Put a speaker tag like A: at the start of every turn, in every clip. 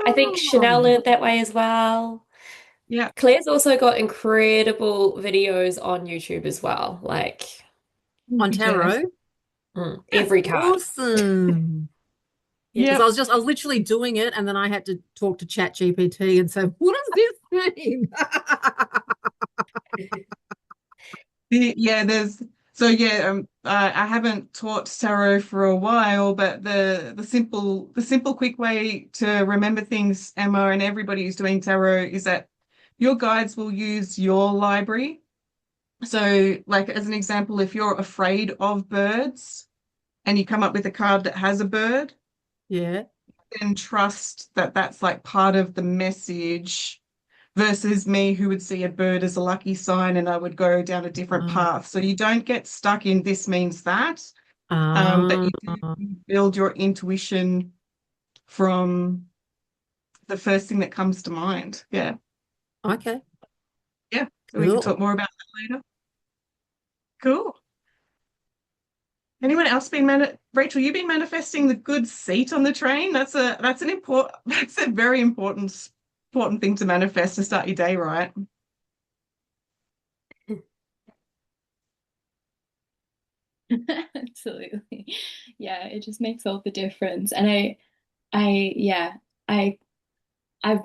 A: I think Chanel
B: Oh,
A: learned that way as well.
B: yeah.
A: Claire's also got incredible videos on YouTube as well, like
B: On
A: just
B: tarot. That's
A: every card.
B: awesome. Yeah, because
A: Yep.
B: I was literally doing it and then I had to talk to Chat GPT and say, what does this mean?
C: Yeah, there's so yeah, I haven't taught tarot for a while, but the simple quick way to remember things, Emma, and everybody who's doing tarot is that your guides will use your library. So, like as an example, if you're afraid of birds and you come up with a card that has a bird,
B: Yeah.
C: then trust that that's like part of the message versus me who would see a bird as a lucky sign and I would go down a different
B: Uh,
C: path. So you don't get stuck in this means that, but
B: uh,
C: you do build your intuition from the first thing that comes to mind. Yeah.
B: okay.
C: Yeah. So we can
B: Cool.
C: talk more about that later. Cool. Anyone else Rachel, you've been manifesting the good seat on the train. That's a very important thing to manifest to start your day, right?
D: Absolutely. Yeah, it just makes all the difference. And yeah, I, I've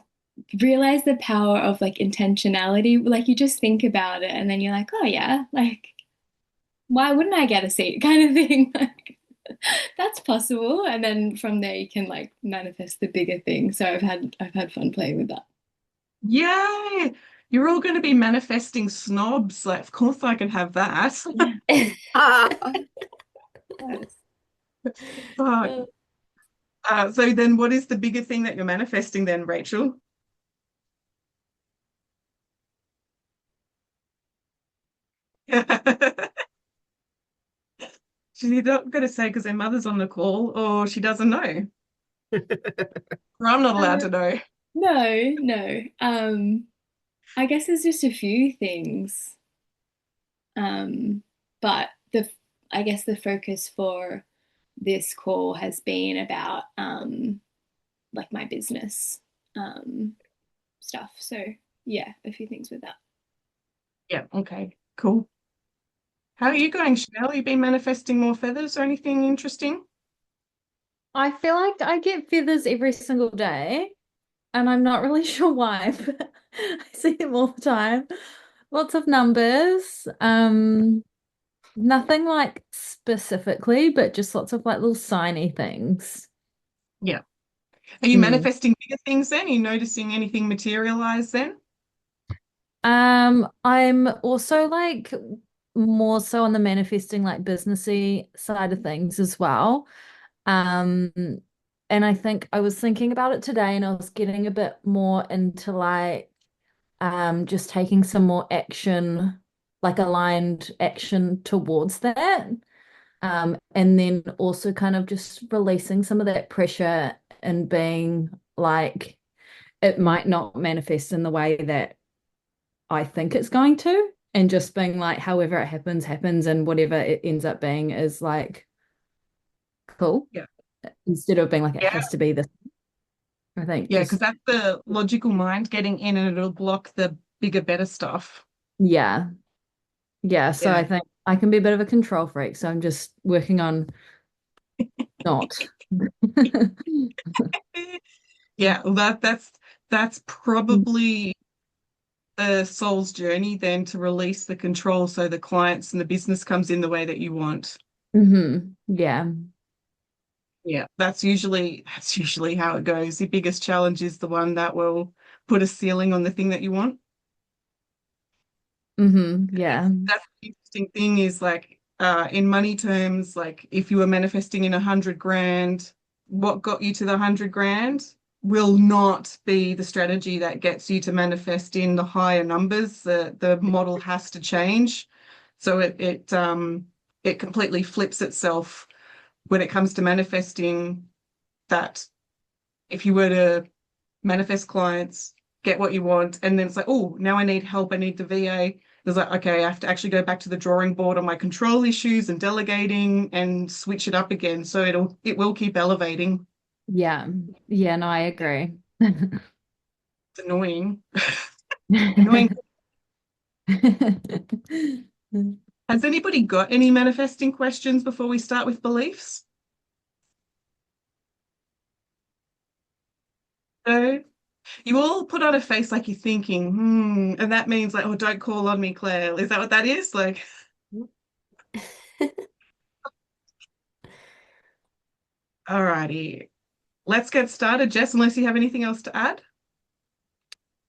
D: realized the power of like intentionality. Like you just think about it and then you're like, oh yeah, like why wouldn't I get a seat kind of thing? Like that's possible. And then from there you can like manifest the bigger thing. So I've had fun playing with that.
C: Yay! You're all going to be manifesting snobs. Like, of course I can have that.
D: Yeah.
B: Uh,
D: Yes.
C: Fuck. So then what is the bigger thing that you're manifesting then, Rachel? She's not going to say because her mother's on the call or she doesn't know. Or I'm not allowed
D: Uh,
C: to know.
D: no, no. I guess there's just a few things. Um, but I guess the focus for this call has been about like my business um stuff. So yeah, a few things with that.
C: Yeah, okay, cool. How are you going, Chanel? You been manifesting more feathers or anything interesting?
E: I feel like I get feathers every single day, and I'm not really sure why, but I see them all the time. Lots of numbers. Nothing like specifically, but just lots of like little signy things.
C: Yeah. Are you
E: Mm.
C: manifesting bigger things then? Are you noticing anything materialize then?
E: I'm also like more so on the manifesting like businessy side of things as well. Um, and I think I was thinking about it today and I was getting a bit more into like just taking some more action, like aligned action towards that. And then also kind of just releasing some of that pressure and being like, it might not manifest in the way that I think it's going to, and just being like, however it happens, happens, and whatever it ends up being is like cool,
C: Yeah.
E: instead of being like, it
C: Yeah.
E: has to be this. I think
C: Yeah, because
E: just,
C: that's the logical mind getting in and it'll block the bigger, better stuff.
E: yeah, yeah. So
C: Yeah.
E: I think I can be a bit of a control freak. So I'm just working on not.
C: Yeah, well that's probably the soul's journey then to release the control so the clients and the business comes in the way that you want.
E: Yeah.
C: Yeah, that's usually how it goes. The biggest challenge is the one that will put a ceiling on the thing that you want.
E: Yeah.
C: That's the interesting thing is like in money terms, like if you were manifesting in 100 grand, what got you to the 100 grand will not be the strategy that gets you to manifest in the higher numbers. The model has to change. So it completely flips itself when it comes to manifesting that if you were to manifest clients, get what you want, and then it's like, oh, now I need help, I need the VA. It's like, okay, I have to actually go back to the drawing board on my control issues and delegating and switch it up again. So it will keep elevating.
E: Yeah. Yeah. No, I agree.
C: It's annoying. Annoying. Has anybody got any manifesting questions before we start with beliefs? No? You all put on a face like you're thinking, and that means like, oh, don't call on me, Claire. Is that what that is? Like, alrighty. Let's get started, Jess, unless you have anything else to add.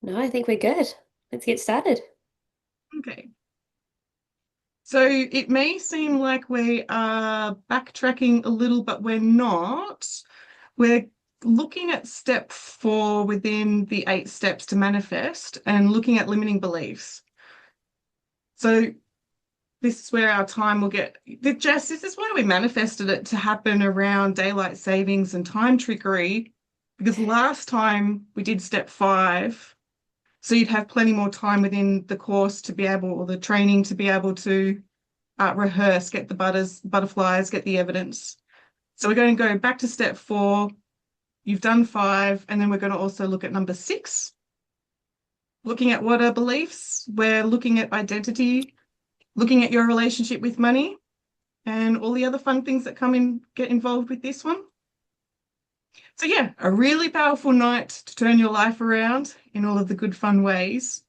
A: No, I think we're good. Let's get started.
C: Okay. So it may seem like we are backtracking a little, but we're not. We're looking at step 4 within the 8 steps to manifest and looking at limiting beliefs. So this is where our time will get, Jess, this is why we manifested it to happen around daylight savings and time trickery, because last time we did step 5, so you'd have plenty more time within the course to be able, or the training to be able to rehearse, get the butterflies, get the evidence. So we're going to go back to step 4. You've done 5, and then we're going to also look at number 6. Looking at what are beliefs, we're looking at identity, looking at your relationship with money, and all the other fun things that get involved with this one. So yeah, a really powerful night to turn your life around in all of the good fun ways.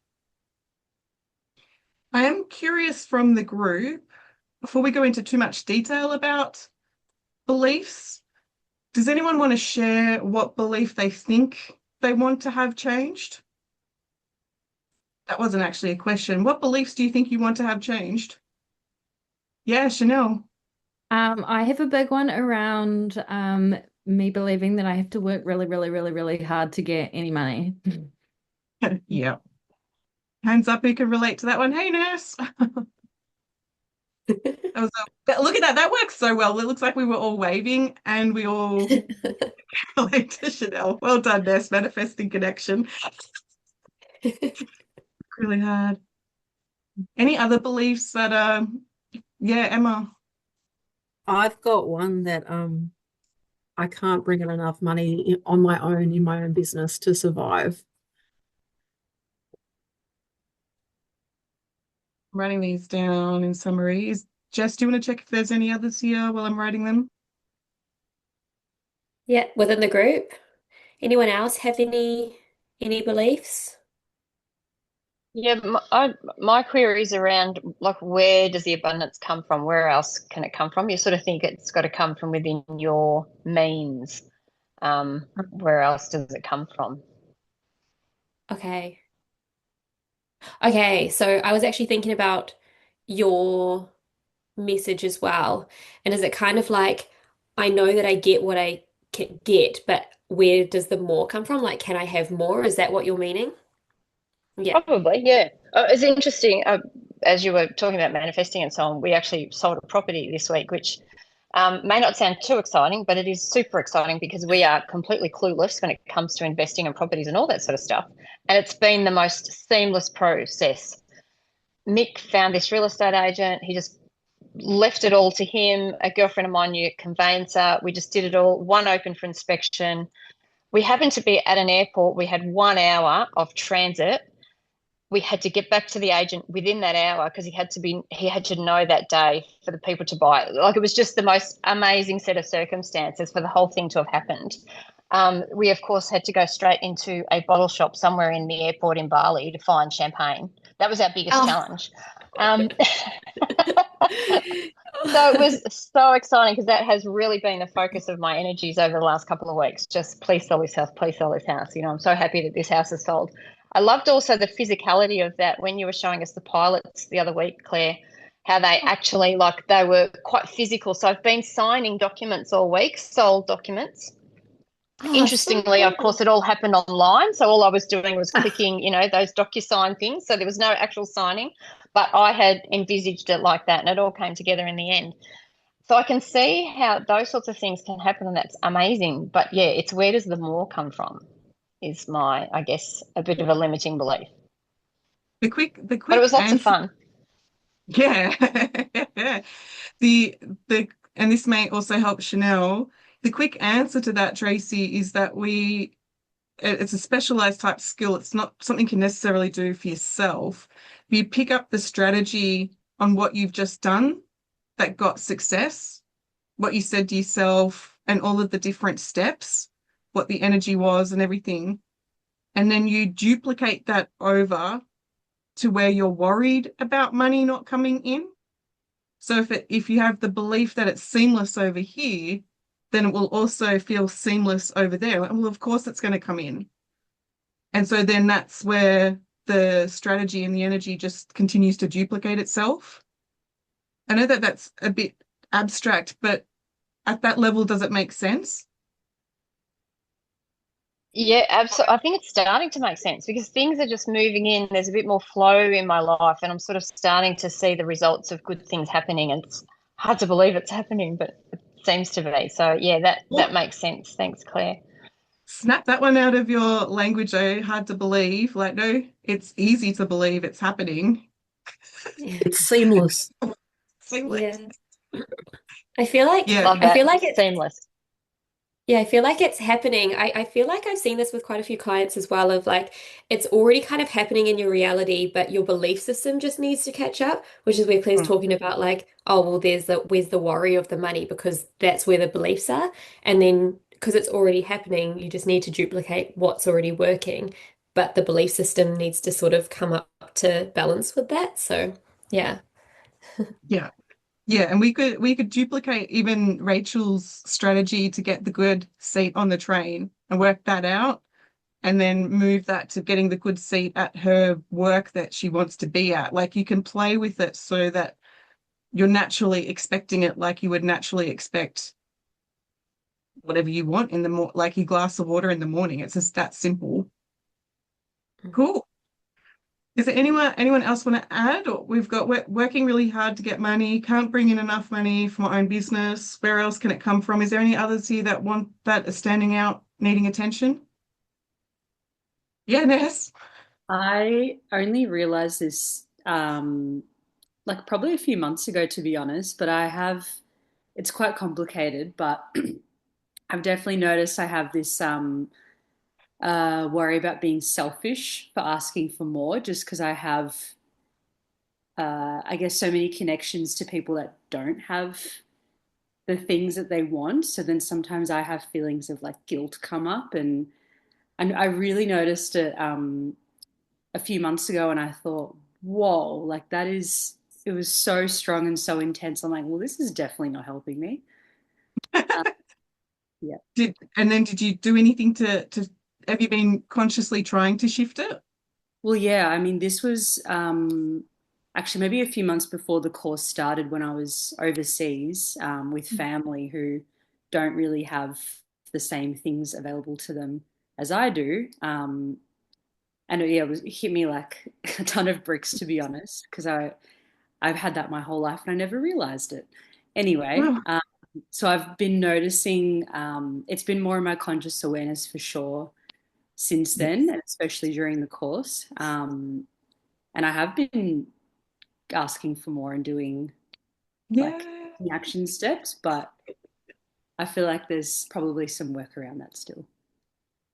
C: I am curious from the group, before we go into too much detail about beliefs, does anyone want to share what belief they think they want to have changed? That wasn't actually a question. What beliefs do you think you want to have changed? Yeah, Chanel.
E: I have a big one around me believing that I have to work really, really, really, really hard to get any money.
C: Yeah. Hands up who can relate to that one. Hey, nurse. Look at that. That works so well. It looks like we were all waving and we all relate to Chanel. Well done, nurse. Manifesting connection. Really hard. Any other beliefs that yeah, Emma.
B: I've got one that I can't bring in enough money on my own in my own business to survive.
C: I'm writing these down in summary. Jess, do you want to check if there's any others here while I'm writing them?
A: Yeah, within the group. Anyone else have any beliefs?
F: Yeah, my query is around like where does the abundance come from? Where else can it come from? You sort of think it's got to come from within your means. Where else does it come from?
A: Okay. Okay, so I was actually thinking about your message as well. And is it kind of like, I know that I get what I can get, but where does the more come from? Like, can I have more? Is that what you're meaning? Yeah.
F: Probably, yeah. It's interesting. As you were talking about manifesting and so on, we actually sold a property this week, which may not sound too exciting, but it is super exciting because we are completely clueless when it comes to investing in properties and all that sort of stuff. And it's been the most seamless process. Mick found this real estate agent. He just left it all to him. A girlfriend of mine knew a conveyancer. We just did it all. One open for inspection. We happened to be at an airport. We had 1 hour of transit. We had to get back to the agent within that hour because he had to know that day for the people to buy it. Like, it was just the most amazing set of circumstances for the whole thing to have happened. We of course had to go straight into a bottle shop somewhere in the airport in Bali to find champagne. That was our biggest challenge. So it was so exciting because that has really been the focus of my energies over the last couple of weeks. Just please sell this house, please sell this house. You know, I'm so happy that this house is sold. I loved also the physicality of that when you were showing us the pilots the other week, Claire, how they actually, like, they were quite physical. So I've been signing documents all week, sold documents.
A: Oh, so
F: Interestingly, of
A: cool.
F: course, it all happened online. So all I was doing was clicking, you know, those DocuSign things. So there was no actual signing, but I had envisaged it like that and it all came together in the end. So I can see how those sorts of things can happen and that's amazing. But yeah, it's where does the more come from is my, I guess, a bit of a limiting belief.
C: The quick
F: But it was lots of
C: answer.
F: fun.
C: Yeah. And this may also help Chanel. The quick answer to that, Tracy, is that we it's a specialized type skill. It's not something you can necessarily do for yourself. You pick up the strategy on what you've just done that got success, what you said to yourself, and all of the different steps, what the energy was and everything. And then you duplicate that over to where you're worried about money not coming in. So if you have the belief that it's seamless over here, then it will also feel seamless over there. Well, of course it's going to come in. And so then that's where the strategy and the energy just continues to duplicate itself. I know that that's a bit abstract, but at that level, does it make sense?
F: Yeah, absolutely. I think it's starting to make sense because things are just moving in. There's a bit more flow in my life, and I'm sort of starting to see the results of good things happening. And it's hard to believe it's happening, but it seems to be. So yeah, that makes sense. Thanks, Claire.
C: Snap that one out of your language, though. Hard to believe. Like, no, it's easy to believe it's happening.
B: It's seamless.
C: Seamless.
A: Yeah. I feel like
C: Yeah.
F: Love
A: I
F: that.
A: feel like it's
F: Seamless.
A: Yeah, I feel like it's happening. I feel like I've seen this with quite a few clients as well, of like it's already kind of happening in your reality, but your belief system just needs to catch up, which is where Claire's
C: Mm.
A: talking about like, oh, well, where's the worry of the money because that's where the beliefs are. And then because it's already happening, you just need to duplicate what's already working, but the belief system needs to sort of come up to balance with that. So, yeah.
C: Yeah. Yeah, and we could duplicate even Rachel's strategy to get the good seat on the train and work that out, and then move that to getting the good seat at her work that she wants to be at. Like you can play with it so that you're naturally expecting it like you would naturally expect whatever you want in the like your glass of water in the morning. It's just that simple. Cool. Is there anyone else want to add? Or we've got working really hard to get money, can't bring in enough money for my own business. Where else can it come from? Is there any others here that want that are standing out, needing attention? Yeah, Ness.
G: I only realized this like probably a few months ago, to be honest, but it's quite complicated, but I've definitely noticed I have this worry about being selfish for asking for more just because I have I guess so many connections to people that don't have the things that they want. So then sometimes I have feelings of like guilt come up and I really noticed it a few months ago and I thought, whoa, like it was so strong and so intense. I'm like, well, this is definitely not helping me. Yeah.
C: Did you do anything to have you been consciously trying to shift it?
G: Well, yeah, I mean, this was actually maybe a few months before the course started when I was overseas with family who don't really have the same things available to them as I do. And yeah, it hit me like a ton of bricks, to be honest, because I've had that my whole life and I never realized it. Anyway,
C: Wow.
G: so I've been noticing it's been more in my conscious awareness for sure since then, and especially during the course. And I have been asking for more and doing like
C: Yeah.
G: action steps, but I feel like there's probably some work around that still.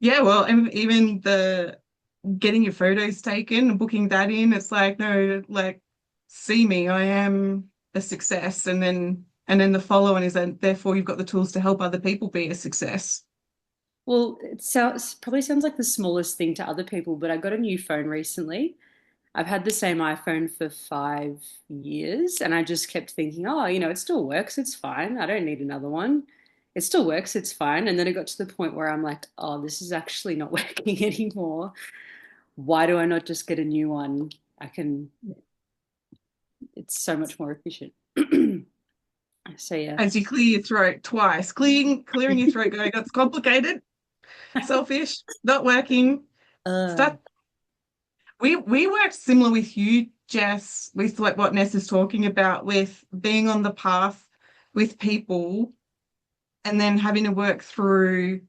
C: Yeah, well, and even the getting your photos taken and booking that in, it's like, no, like, see me, I am a success. And then the follow-on is that therefore you've got the tools to help other people be a success.
G: Well, probably sounds like the smallest thing to other people, but I got a new phone recently. I've had the same iPhone for 5 years, and I just kept thinking, oh, it still works. It's fine. I don't need another one. It still works. It's fine. And then it got to the point where I'm like, oh, this is actually not working anymore. Why do I not just get a new one? It's so much more efficient. So yeah.
C: As you clear your throat twice, clearing your throat, going, that's complicated, selfish, not working. Start. We worked similar with you, Jess, with like what Ness is talking about, with being on the path with people and then having to work through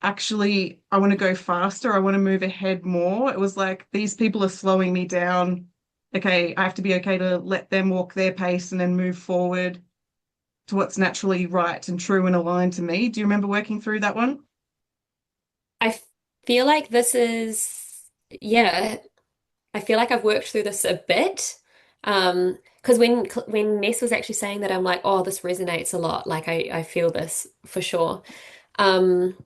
C: actually, I want to go faster, I want to move ahead more. It was like these people are slowing me down. Okay, I have to be okay to let them walk their pace and then move forward to what's naturally right and true and aligned to me. Do you remember working through that one?
A: I feel like this is, yeah, I feel like I've worked through this a bit. Because when Ness was actually saying that, I'm like, oh, this resonates a lot. Like I feel this for sure. Um,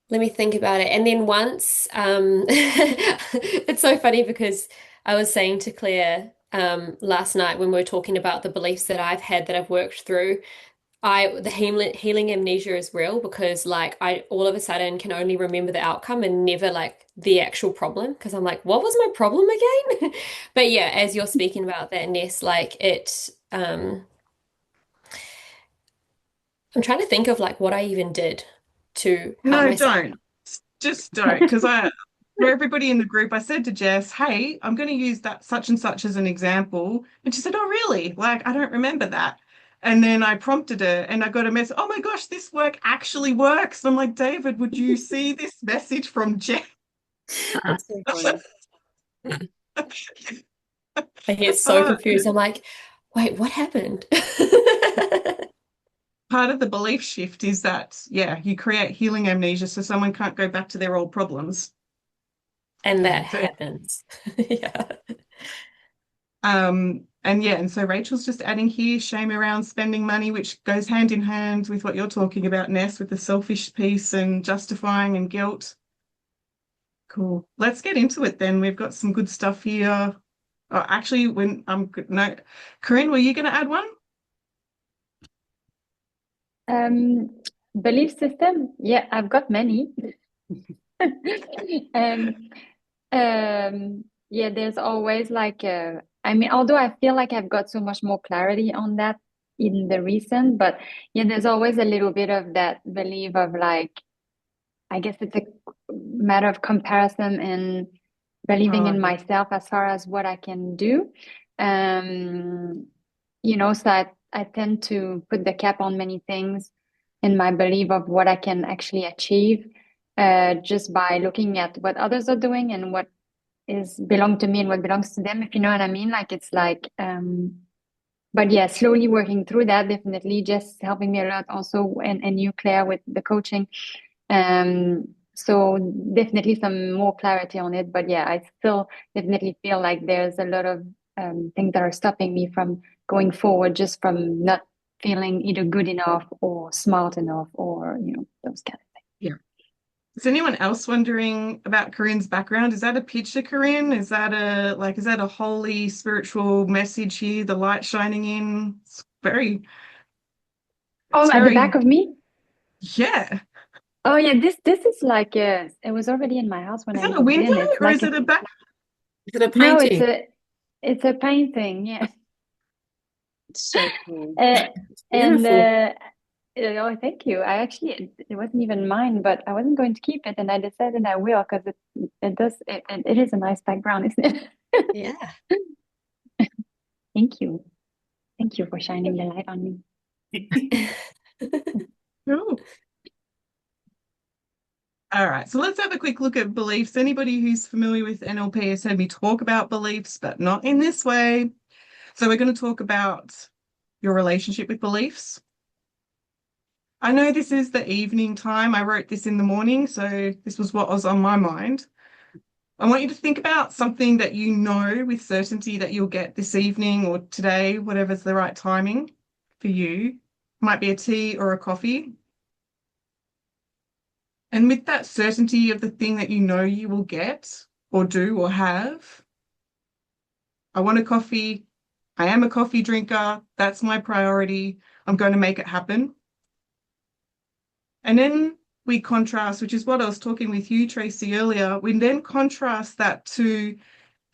A: Let me think about it. And then once, it's so funny because I was saying to Claire last night when we were talking about the beliefs that I've had that I've worked through, the healing amnesia is real because like I all of a sudden can only remember the outcome and never like the actual problem because I'm like, what was my problem again? But yeah, as you're speaking about that, Ness, like I'm trying to think of like what I even did to help
C: No,
A: myself.
C: don't. Just don't. Because for everybody in the group, I said to Jess, hey, I'm going to use that such and such as an example. And she said, oh, really? Like, I don't remember that. And then I prompted her and I got a message, oh my gosh, this work actually works. I'm like, David, would you see this message from Jess?
G: That's so funny.
A: I get so
C: Uh,
A: confused. I'm like, wait, what happened?
C: Part of the belief shift is that, yeah, you create healing amnesia so someone can't go back to their old problems.
A: And that
C: So
A: happens. Yeah.
C: and yeah, and so Rachel's just adding here shame around spending money, which goes hand in hand with what you're talking about, Ness, with the selfish piece and justifying and guilt. Cool. Let's get into it then. We've got some good stuff here. Oh, actually, when no, Corinne, were you going to add one?
H: Um, Belief system, yeah, I've got many. Um, yeah, there's always like I mean, although I feel like I've got so much more clarity on that in the recent, but yeah, there's always a little bit of that belief of like, I guess it's a matter of comparison and believing
C: Oh,
H: in
C: yeah.
H: myself as far as what I can do. Um, so I tend to put the cap on many things in my belief of what I can actually achieve, just by looking at what others are doing and what is belong to me and what belongs to them, if you know what I mean. Like it's like, but yeah, slowly working through that, definitely just helping me a lot also, and you, Claire, with the coaching. So definitely some more clarity on it, but yeah, I still definitely feel like there's a lot of things that are stopping me from going forward, just from not feeling either good enough or smart enough, or those kind of things.
C: Yeah. Is anyone else wondering about Corinne's background? Is that a picture, Corinne? Is that a holy spiritual message here? The light shining in?
H: Oh,
C: It's
H: at the
C: very,
H: back of me.
C: yeah.
H: Oh yeah, this is like it was already in my house when
C: Is
H: I
C: that a
H: moved
C: window
H: in. It's
C: or
H: like
C: is it a back?
B: Is it a
H: no,
B: painting?
H: it's a painting, yeah.
G: It's so cool.
H: And
B: Beautiful.
H: oh, thank you. I actually, it wasn't even mine, but I wasn't going to keep it, and I decided I will because it is a nice background, isn't it?
A: Yeah.
H: Thank you. Thank you for shining the light on me.
C: Cool. All right, so let's have a quick look at beliefs. Anybody who's familiar with NLP has heard me talk about beliefs, but not in this way. So we're going to talk about your relationship with beliefs. I know this is the evening time. I wrote this in the morning, so this was what was on my mind. I want you to think about something that you know with certainty that you'll get this evening or today, whatever's the right timing for you. Might be a tea or a coffee. And with that certainty of the thing that you know you will get or do or have, I want a coffee. I am a coffee drinker. That's my priority. I'm going to make it happen. And then we contrast, which is what I was talking with you, Tracy, earlier. We then contrast that to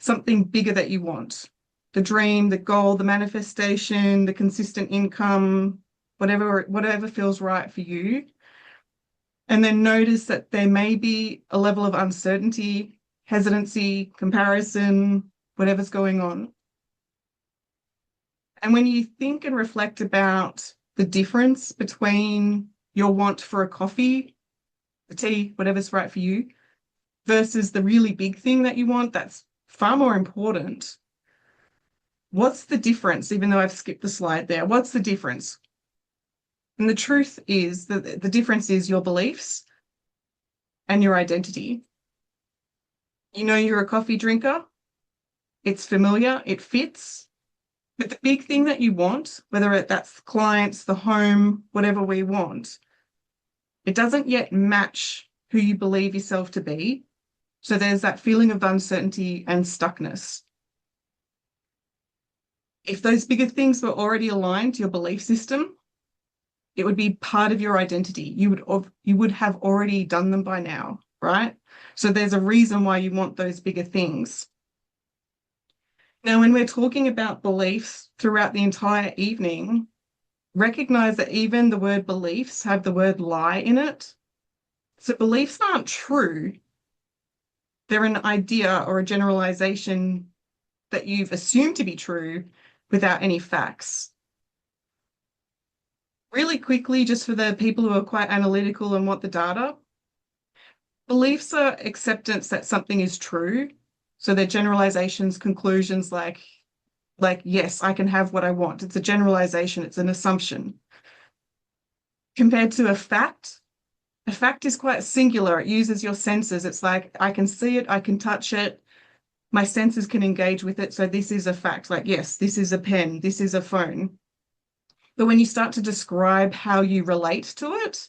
C: something bigger that you want, the dream, the goal, the manifestation, the consistent income, whatever feels right for you. And then notice that there may be a level of uncertainty, hesitancy, comparison, whatever's going on. And when you think and reflect about the difference between your want for a coffee, a tea, whatever's right for you, versus the really big thing that you want, that's far more important. What's the difference? Even though I've skipped the slide there, what's the difference? And the truth is that the difference is your beliefs and your identity. You know you're a coffee drinker. It's familiar, it fits. But the big thing that you want, whether that's clients, the home, whatever we want, it doesn't yet match who you believe yourself to be. So there's that feeling of uncertainty and stuckness. If those bigger things were already aligned to your belief system, it would be part of your identity. You would have already done them by now, right? So there's a reason why you want those bigger things. Now, when we're talking about beliefs throughout the entire evening, recognize that even the word beliefs have the word lie in it. So beliefs aren't true. They're an idea or a generalization that you've assumed to be true without any facts. Really quickly, just for the people who are quite analytical and want the data, beliefs are acceptance that something is true. So they're generalizations, conclusions like, yes, I can have what I want. It's a generalization, it's an assumption. Compared to a fact is quite singular. It uses your senses. It's like, I can see it, I can touch it, my senses can engage with it. So this is a fact, like, yes, this is a pen, this is a phone. But when you start to describe how you relate to it,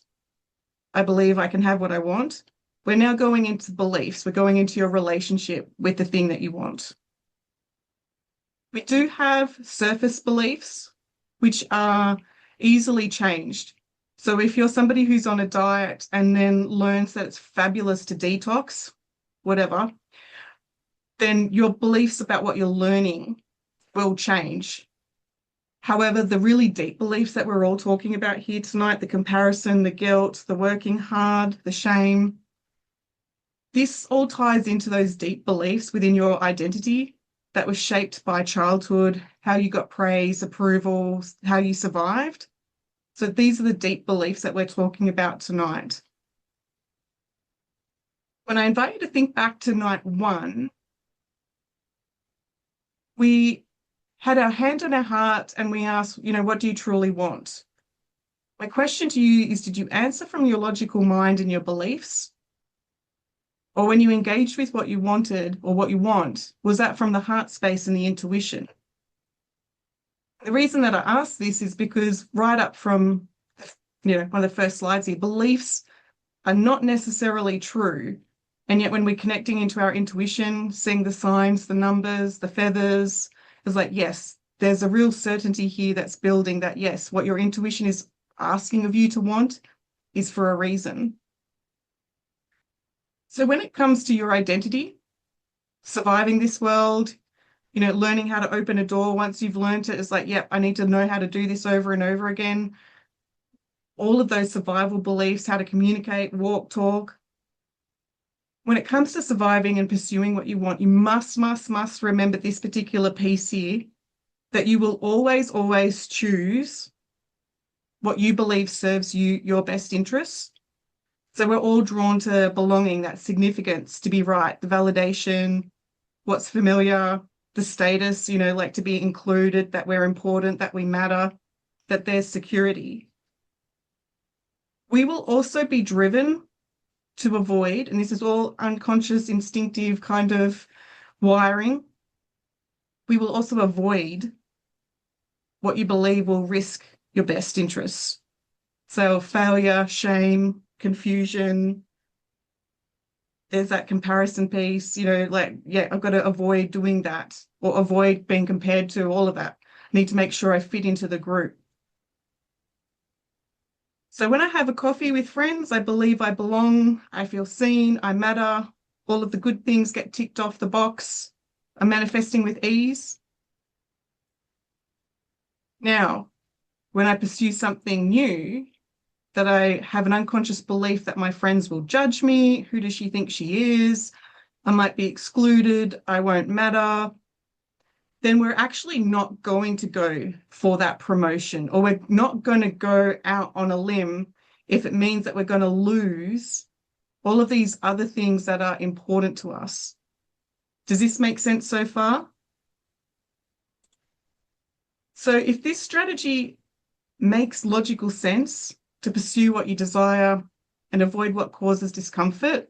C: I believe I can have what I want. We're now going into beliefs. We're going into your relationship with the thing that you want. We do have surface beliefs, which are easily changed. So if you're somebody who's on a diet and then learns that it's fabulous to detox, whatever, then your beliefs about what you're learning will change. However, the really deep beliefs that we're all talking about here tonight, the comparison, the guilt, the working hard, the shame, this all ties into those deep beliefs within your identity that was shaped by childhood, how you got praise, approval, how you survived. So these are the deep beliefs that we're talking about tonight. When I invite you to think back to night one, we had our hand on our heart and we asked, what do you truly want? My question to you is, did you answer from your logical mind and your beliefs? Or when you engaged with what you wanted or what you want, was that from the heart space and the intuition? The reason that I ask this is because right up from, one of the first slides here, beliefs are not necessarily true. And yet when we're connecting into our intuition, seeing the signs, the numbers, the feathers, it's like, yes, there's a real certainty here that's building that, yes, what your intuition is asking of you to want is for a reason. So when it comes to your identity, surviving this world, learning how to open a door once you've learned it, is like, yep, I need to know how to do this over and over again. All of those survival beliefs, how to communicate, walk, talk. When it comes to surviving and pursuing what you want, you must remember this particular piece here, that you will always, always choose what you believe serves you, your best interests. So we're all drawn to belonging, that significance, to be right, the validation, what's familiar, the status, like to be included, that we're important, that we matter, that there's security. We will also be driven to avoid, and this is all unconscious, instinctive kind of wiring, we will also avoid what you believe will risk your best interests. So failure, shame, confusion, there's that comparison piece, I've got to avoid doing that or avoid being compared to, all of that. I need to make sure I fit into the group. So when I have a coffee with friends, I believe I belong, I feel seen, I matter, all of the good things get ticked off the box, I'm manifesting with ease. Now, when I pursue something new, that I have an unconscious belief that my friends will judge me, who does she think she is, I might be excluded, I won't matter, then we're actually not going to go for that promotion, or we're not going to go out on a limb if it means that we're going to lose all of these other things that are important to us. Does this make sense so far? So if this strategy makes logical sense to pursue what you desire and avoid what causes discomfort,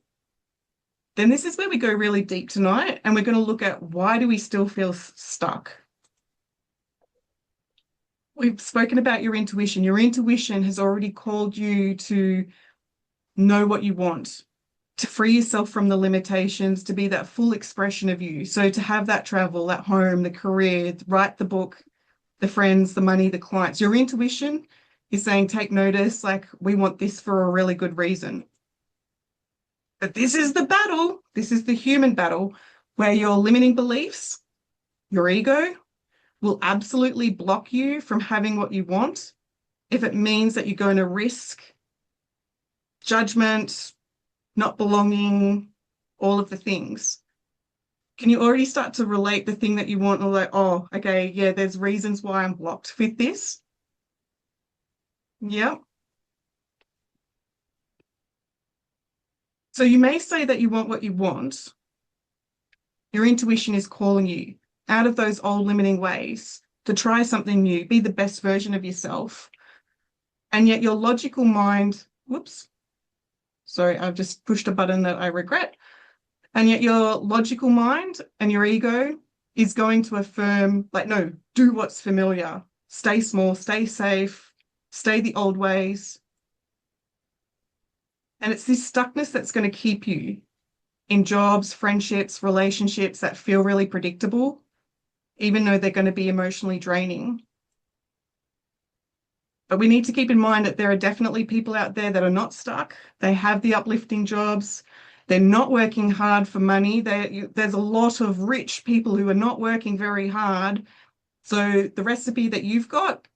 C: then this is where we go really deep tonight, and we're going to look at why do we still feel stuck. We've spoken about your intuition. Your intuition has already called you to know what you want, to free yourself from the limitations, to be that full expression of you. So to have that travel, that home, the career, write the book, the friends, the money, the clients. Your intuition is saying, take notice, like, we want this for a really good reason. But this is the battle. This is the human battle where your limiting beliefs, your ego, will absolutely block you from having what you want if it means that you're going to risk judgment, not belonging, all of the things. Can you already start to relate the thing that you want, or like, oh, okay, yeah, there's reasons why I'm blocked with this? Yeah. So you may say that you want what you want. Your intuition is calling you out of those old limiting ways to try something new, be the best version of yourself. And yet your logical mind, whoops, sorry, I've just pushed a button that I regret. And yet your logical mind and your ego is going to affirm, like, no, do what's familiar, stay small, stay safe, stay the old ways. And it's this stuckness that's going to keep you in jobs, friendships, relationships that feel really predictable, even though they're going to be emotionally draining. But we need to keep in mind that there are definitely people out there that are not stuck. They have the uplifting jobs. They're not working hard for money. There's a lot of rich people who are not working very hard. So the recipe that you've got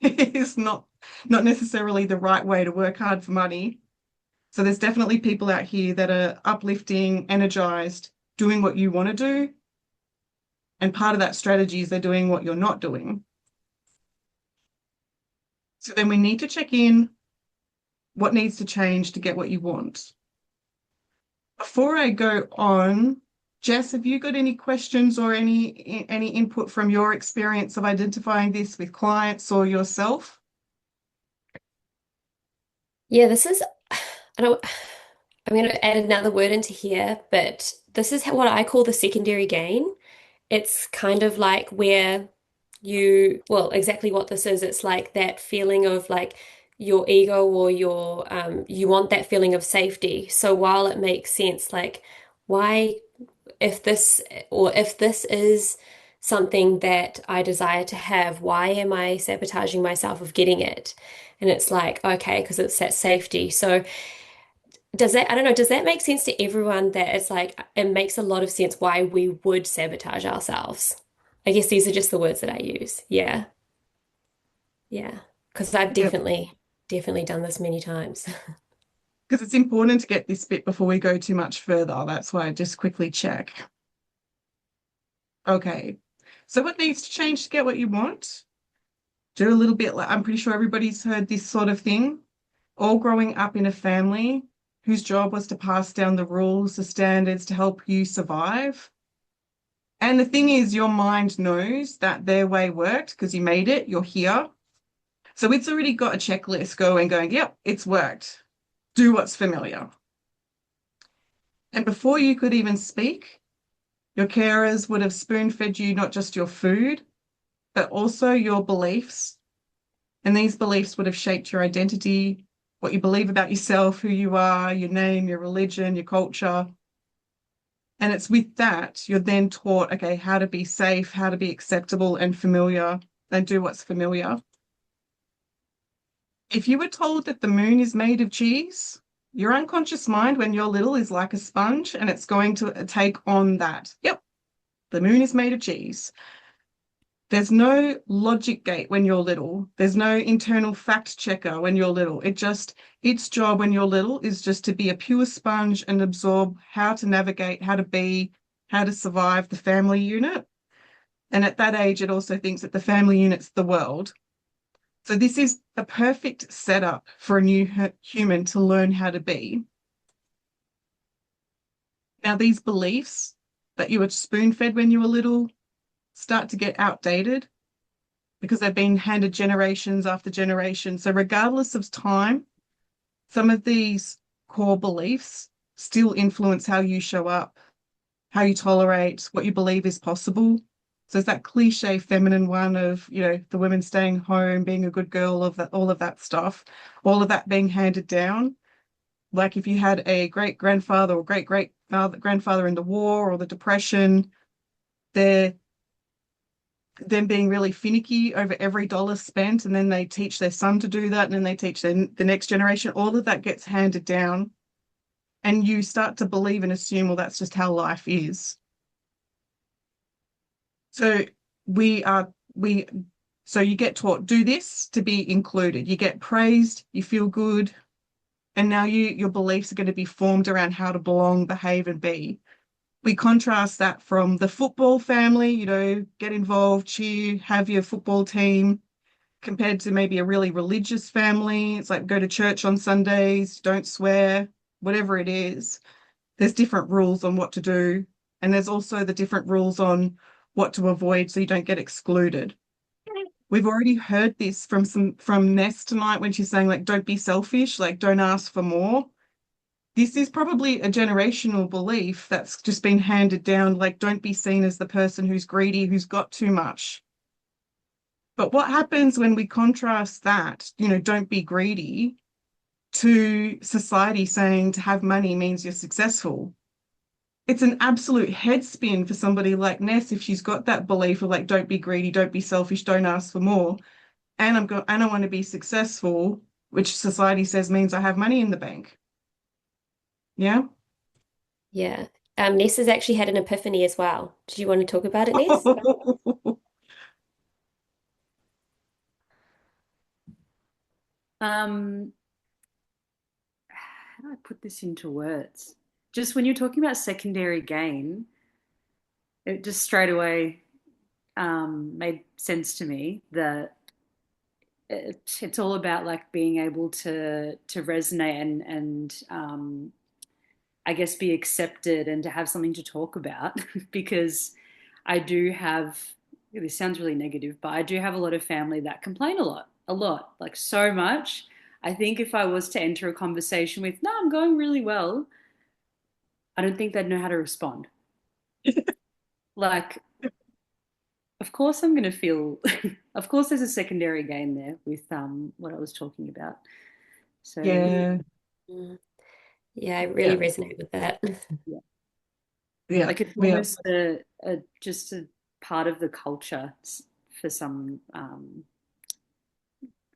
C: is not necessarily the right way to work hard for money. So there's definitely people out here that are uplifting, energized, doing what you want to do. And part of that strategy is they're doing what you're not doing. So then we need to check in what needs to change to get what you want. Before I go on, Jess, have you got any questions or any input from your experience of identifying this with clients or yourself?
A: Yeah, this is, I don't, I'm going to add another word into here, but this is what I call the secondary gain. It's kind of like where well, exactly what this is. It's like that feeling of like your ego or you want that feeling of safety. So while it makes sense, like why, if this is something that I desire to have, why am I sabotaging myself of getting it? And it's like, okay, because it's that safety. So I don't know, does that make sense to everyone that it's like, it makes a lot of sense why we would sabotage ourselves? I guess these are just the words that I use. Yeah. Yeah. Because I've
C: Yep.
A: definitely done this many times.
C: Because it's important to get this bit before we go too much further. That's why I just quickly check. Okay. So what needs to change to get what you want? Do a little bit like, I'm pretty sure everybody's heard this sort of thing. All growing up in a family whose job was to pass down the rules, the standards to help you survive. And the thing is, your mind knows that their way worked because you made it, you're here. So it's already got a checklist going, yep, it's worked. Do what's familiar. And before you could even speak, your carers would have spoon-fed you not just your food, but also your beliefs. And these beliefs would have shaped your identity, what you believe about yourself, who you are, your name, your religion, your culture. And it's with that, you're then taught, okay, how to be safe, how to be acceptable and familiar, and do what's familiar. If you were told that the moon is made of cheese, your unconscious mind when you're little is like a sponge and it's going to take on that. Yep, the moon is made of cheese. There's no logic gate when you're little. There's no internal fact checker when you're little. Its job when you're little is just to be a pure sponge and absorb how to navigate, how to be, how to survive the family unit. And at that age, it also thinks that the family unit's the world. So this is a perfect setup for a new human to learn how to be. Now, these beliefs that you were spoon-fed when you were little start to get outdated. because they've been handed generations after generation. So regardless of time, some of these core beliefs still influence how you show up, how you tolerate, what you believe is possible. So it's that cliche feminine one of, the women staying home, being a good girl, all of that stuff, all of that being handed down. Like if you had a great grandfather or great grandfather in the war or the Depression, they're them being really finicky over every dollar spent, and then they teach their son to do that, and then they teach the next generation. All of that gets handed down, and you start to believe and assume, well, that's just how life is. So so you get taught, do this to be included. You get praised, you feel good, and now your beliefs are going to be formed around how to belong, behave, and be. We contrast that from the football family, get involved, cheer, have your football team, compared to maybe a really religious family. It's like go to church on Sundays, don't swear, whatever it is. There's different rules on what to do. And there's also the different rules on what to avoid so you don't get excluded. We've already heard this from Ness tonight when she's saying, like, don't be selfish, like, don't ask for more. This is probably a generational belief that's just been handed down, like, don't be seen as the person who's greedy, who's got too much. But what happens when we contrast that, don't be greedy, to society saying to have money means you're successful? It's an absolute head spin for somebody like Ness if she's got that belief of like, don't be greedy, don't be selfish, don't ask for more. And I want to be successful, which society says means I have money in the bank. Yeah.
A: Yeah. Ness has actually had an epiphany as well. Do you want to talk about it, Ness?
G: How do I put this into words? Just when you're talking about secondary gain, it just straight away made sense to me that it's all about like being able to resonate and I guess be accepted and to have something to talk about because I do have, this sounds really negative, but I do have a lot of family that complain a lot, like so much. I think if I was to enter a conversation with, no, I'm going really well, I don't think they'd know how to respond. Like, of course I'm going to feel, of course there's a secondary gain there with what I was talking about. So
C: Yeah.
A: Mm. Yeah, I really resonate with that.
C: Yeah.
G: like it's
C: Yeah.
G: almost just a part of the culture for some,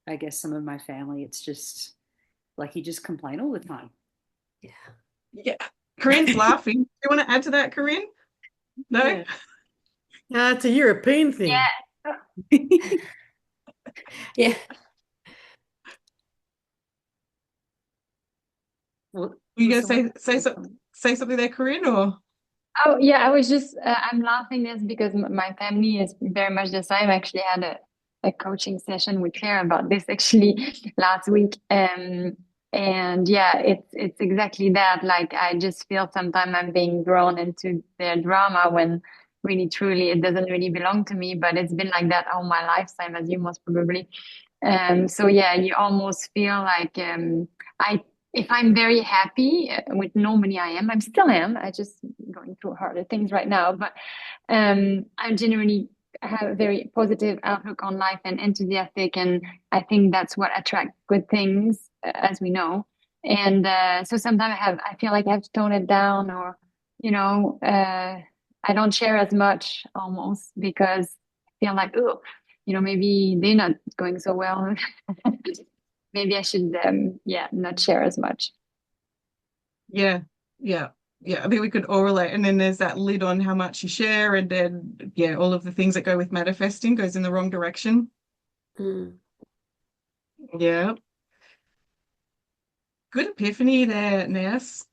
G: I guess some of my family. It's just like you just complain all the time.
A: Yeah.
C: Yeah. Corinne's laughing. Do you want to add to that, Corinne? No?
G: Yeah.
I: It's a European thing.
A: Yeah.
G: What,
C: Were you
G: was
C: going to
G: someone-
C: say something there, Corinne, or?
H: Oh, yeah, I was just, I'm laughing this because my family is very much the same. I actually had a coaching session with Claire about this actually last week. And yeah, it's exactly that. Like, I just feel sometimes I'm being drawn into their drama when really, truly, it doesn't really belong to me. But it's been like that all my lifetime, as you most probably. So yeah, you almost feel like I if I'm very happy, which normally I still am. I just going through harder things right now, but I generally have a very positive outlook on life and enthusiastic, and I think that's what attracts good things, as we know. And so sometimes I feel like I have to tone it down, or I don't share as much almost because I feel like, oh, maybe they're not going so well. Maybe I should, not share as much.
C: Yeah. Yeah. Yeah. I think we could all relate. And then there's that lid on how much you share. And then, yeah, all of the things that go with manifesting goes in the wrong direction.
A: Mm.
C: Yeah. Good epiphany there, Ness.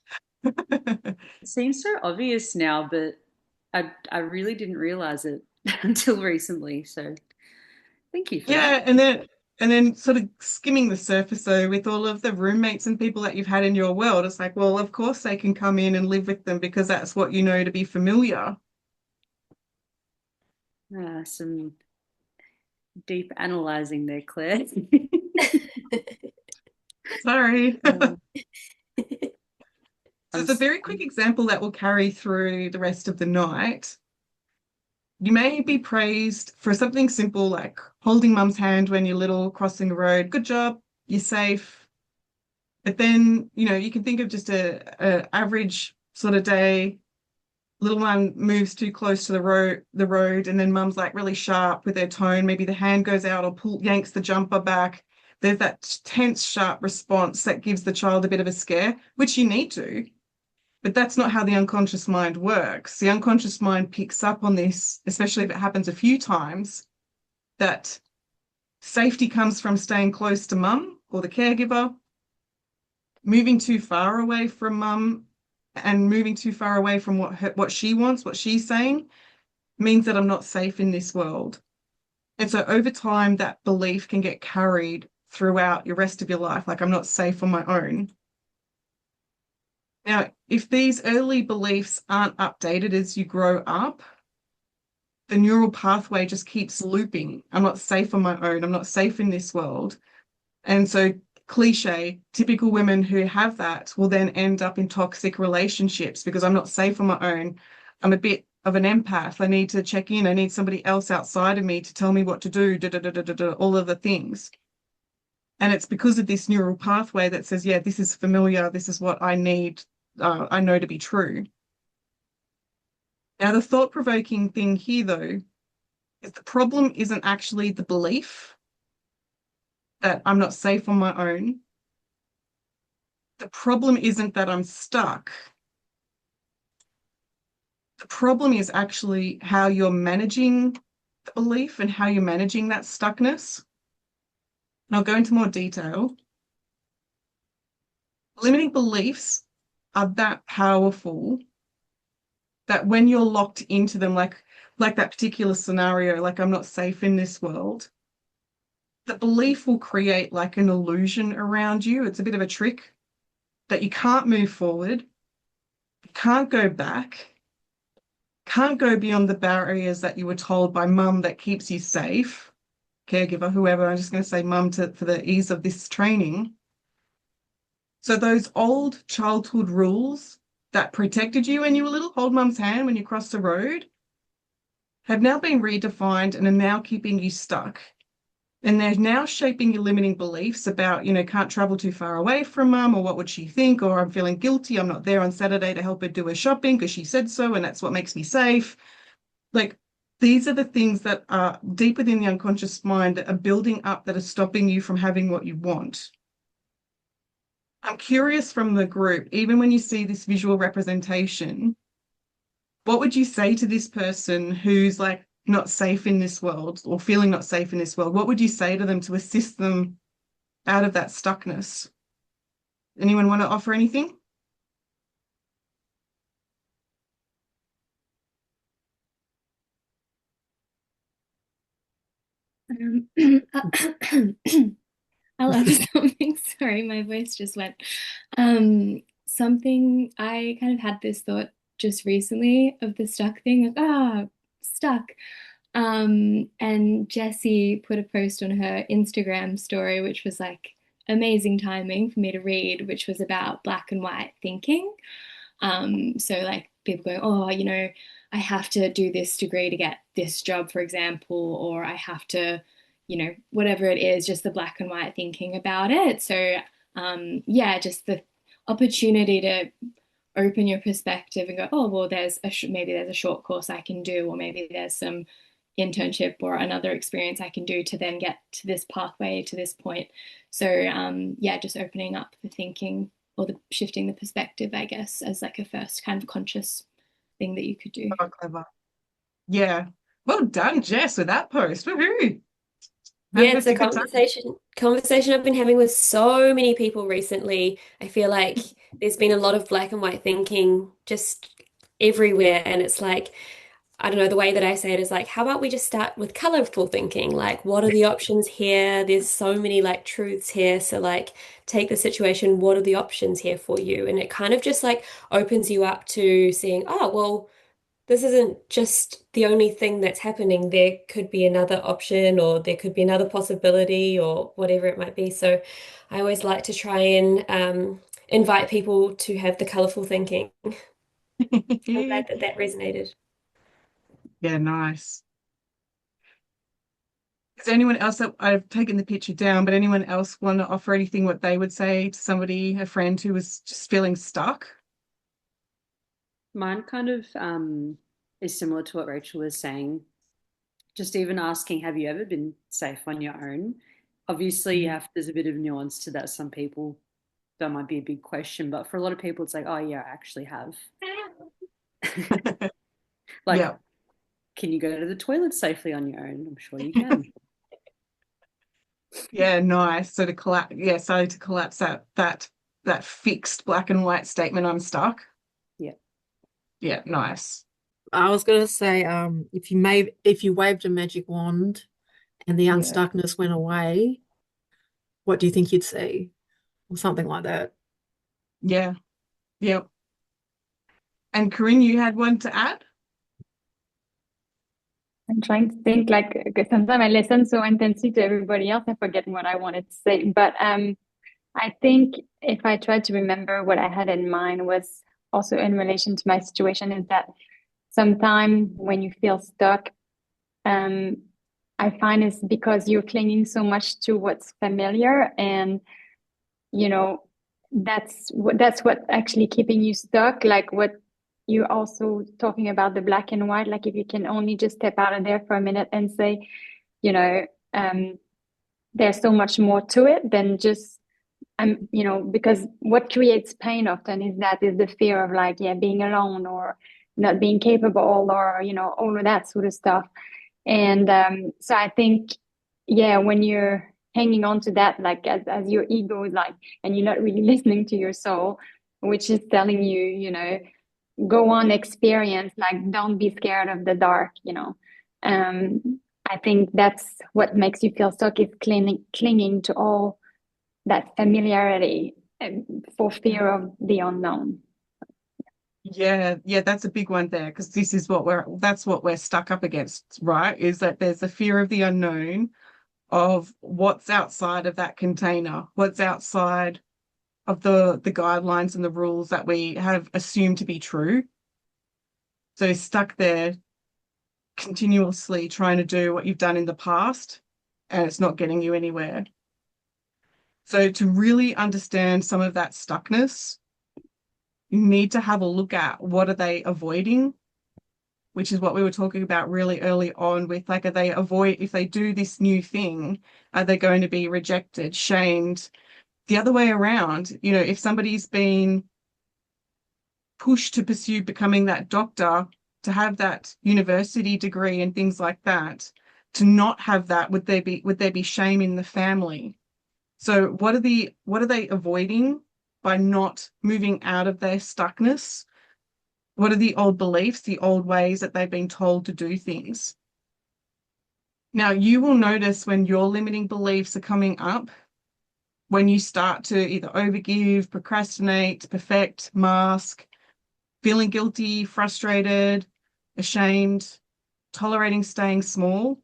G: It seems so obvious now, but I really didn't realize it until recently. So thank you for
C: Yeah,
G: that.
C: and then sort of skimming the surface though with all of the roommates and people that you've had in your world, it's like, well, of course they can come in and live with them because that's what you know to be familiar.
G: Some deep analyzing there, Claire.
C: Sorry.
G: Um,
C: So it's a very quick example that will carry through the rest of the night. You may be praised for something simple like holding mum's hand when you're little, crossing the road. Good job, you're safe. But then, you can think of just a average sort of day. Little one moves too close to the road, and then mum's like really sharp with her tone. Maybe the hand goes out or yanks the jumper back. There's that tense, sharp response that gives the child a bit of a scare, which you need to. But that's not how the unconscious mind works. The unconscious mind picks up on this, especially if it happens a few times, that safety comes from staying close to mum or the caregiver. Moving too far away from mum and moving too far away from what she wants, what she's saying, means that I'm not safe in this world. And so over time, that belief can get carried throughout your rest of your life, like I'm not safe on my own. Now, if these early beliefs aren't updated as you grow up, the neural pathway just keeps looping. I'm not safe on my own. I'm not safe in this world. And so cliche, typical women who have that will then end up in toxic relationships because I'm not safe on my own. I'm a bit of an empath. I need to check in. I need somebody else outside of me to tell me what to do, all of the things. And it's because of this neural pathway that says, yeah, this is familiar. This is what I need. I know to be true. Now, the thought-provoking thing here, though, is the problem isn't actually the belief that I'm not safe on my own. The problem isn't that I'm stuck. The problem is actually how you're managing the belief and how you're managing that stuckness. And I'll go into more detail. Limiting beliefs are that powerful that when you're locked into them, like that particular scenario, like I'm not safe in this world, the belief will create like an illusion around you. It's a bit of a trick that you can't move forward, you can't go back, can't go beyond the barriers that you were told by mum that keeps you safe, caregiver, whoever. I'm just going to say mum for the ease of this training. So those old childhood rules that protected you when you were little, hold mum's hand when you cross the road, have now been redefined and are now keeping you stuck. And they're now shaping your limiting beliefs about, can't travel too far away from mum, or what would she think, or I'm feeling guilty, I'm not there on Saturday to help her do her shopping because she said so, and that's what makes me safe. Like, these are the things that are deep within the unconscious mind that are building up, that are stopping you from having what you want. I'm curious from the group, even when you see this visual representation, what would you say to this person who's like not safe in this world or feeling not safe in this world? What would you say to them to assist them out of that stuckness? Anyone want to offer anything?
D: I'll add something. Sorry, my voice just went. Something I kind of had this thought just recently of the stuck thing, like, stuck. And Jessie put a post on her Instagram story, which was like amazing timing for me to read, which was about black and white thinking. So like people going, oh, I have to do this degree to get this job, for example, or I have to, whatever it is, just the black and white thinking about it. So yeah, just the opportunity to open your perspective and go, oh, well, maybe there's a short course I can do, or maybe there's some internship or another experience I can do to then get to this pathway, to this point. So yeah, just opening up the thinking, or the shifting the perspective, I guess, as like a first kind of conscious thing that you could do.
C: Oh, clever. Yeah. Well done, Jess, with that post. Woohoo.
A: Yeah, it's a
C: Good time.
A: conversation I've been having with so many people recently. I feel like there's been a lot of black and white thinking just everywhere, and it's like, I don't know, the way that I say it is like, how about we just start with colorful thinking? Like, what are the options here? There's so many like truths here. So like, take the situation, what are the options here for you? And it kind of just like opens you up to seeing, oh, well, this isn't just the only thing that's happening. There could be another option, or there could be another possibility, or whatever it might be. So I always like to try and invite people to have the colorful thinking. I'm glad that that resonated.
C: Yeah, nice. Is there anyone else that I've taken the picture down, but anyone else want to offer anything what they would say to somebody, a friend who was just feeling stuck?
G: Mine kind of is similar to what Rachel was saying. Just even asking, have you ever been safe on your own? Obviously, there's a bit of nuance to that. Some people, that might be a big question, but for a lot of people, it's like, oh yeah, I actually have. Like,
C: Yeah.
G: can you go to the toilet safely on your own? I'm sure you can.
C: Yeah, nice. So to collapse, that fixed black and white statement, I'm stuck.
G: Yeah.
C: Yeah, nice.
B: I was going to say, if you waved a magic wand and the unstuckness went away, what do you think you'd see? Or something like that.
C: Yeah. Yep. And Corinne, you had one to add?
H: I'm trying to think, like, sometimes I listen so intensely to everybody else, I forget what I wanted to say. But I think if I try to remember what I had in mind was also in relation to my situation, is that sometimes when you feel stuck, I find it's because you're clinging so much to what's familiar, and you know that's what actually keeping you stuck. Like what you're also talking about, the black and white. Like if you can only just step out of there for a minute and say, you know, there's so much more to it than just because what creates pain often is the fear of like, being alone or not being capable, or all of that sort of stuff. And so I think, when you're hanging on to that, like as your ego is like, and you're not really listening to your soul, which is telling you, go on, experience, like don't be scared of the dark. I think that's what makes you feel stuck, is clinging to all that familiarity for fear of the unknown.
C: Yeah, that's a big one there, because this is that's what we're stuck up against, right? Is that there's a fear of the unknown, of what's outside of that container, what's outside of the guidelines and the rules that we have assumed to be true. So stuck there continuously trying to do what you've done in the past, and it's not getting you anywhere. So to really understand some of that stuckness, you need to have a look at what are they avoiding, which is what we were talking about really early on with, like, if they do this new thing, are they going to be rejected, shamed? The other way around, if somebody's been pushed to pursue becoming that doctor, to have that university degree and things like that, to not have that, would there be shame in the family? So what are they avoiding by not moving out of their stuckness? What are the old beliefs, the old ways that they've been told to do things? Now, you will notice when your limiting beliefs are coming up, when you start to either overgive, procrastinate, perfect, mask, feeling guilty, frustrated, ashamed, tolerating staying small,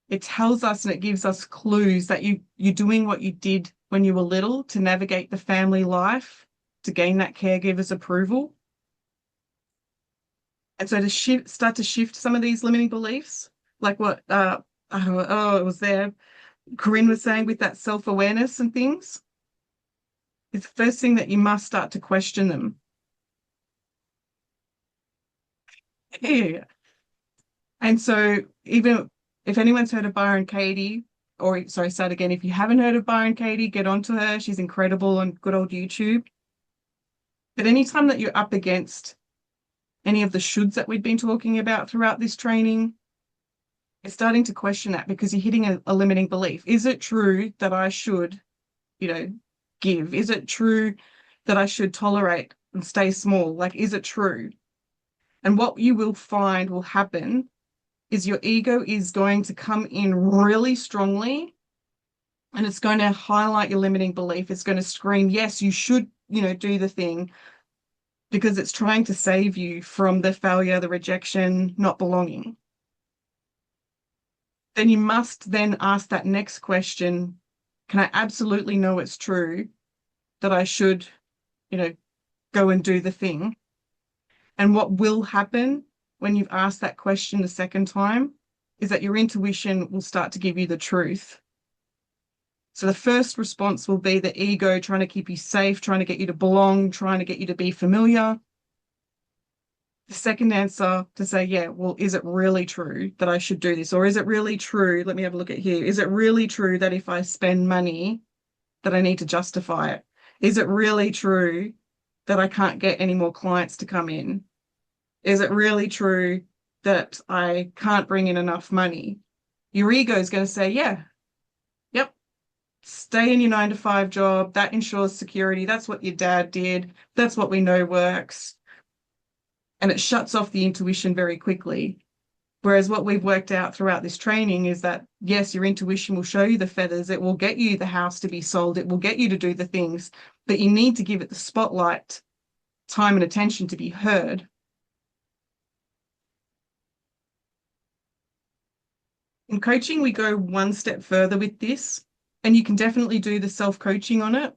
C: it tells us and it gives us clues that you're doing what you did when you were little to navigate the family life, to gain that caregiver's approval. And so to start to shift some of these limiting beliefs, like what it was there, Corinne was saying, with that self-awareness and things, it's the first thing that you must start to question them. Yeah. And so even if anyone's heard of Byron Katie, or sorry, start again. If you haven't heard of Byron Katie, get onto her. She's incredible on good old YouTube. But anytime that you're up against any of the shoulds that we've been talking about throughout this training, it's starting to question that, because you're hitting a limiting belief. Is it true that I should, give? Is it true that I should tolerate and stay small? Like, is it true? And what you will find will happen is your ego is going to come in really strongly, and it's going to highlight your limiting belief. It's going to scream, yes, you should, do the thing, because it's trying to save you from the failure, the rejection, not belonging. Then you must then ask that next question, can I absolutely know it's true that I should, go and do the thing? And what will happen when you've asked that question the second time is that your intuition will start to give you the truth. So the first response will be the ego trying to keep you safe, trying to get you to belong, trying to get you to be familiar. The second answer to say, yeah, well, is it really true that I should do this? Or is it really true? Let me have a look at here. Is it really true that if I spend money that I need to justify it? Is it really true that I can't get any more clients to come in? Is it really true that I can't bring in enough money? Your ego is going to say, yeah, yep, stay in your 9-to-5 job. That ensures security. That's what your dad did. That's what we know works. And it shuts off the intuition very quickly. Whereas what we've worked out throughout this training is that, yes, your intuition will show you the feathers. It will get you the house to be sold. It will get you to do the things, but you need to give it the spotlight, time and attention to be heard. In coaching, we go one step further with this, and you can definitely do the self-coaching on it,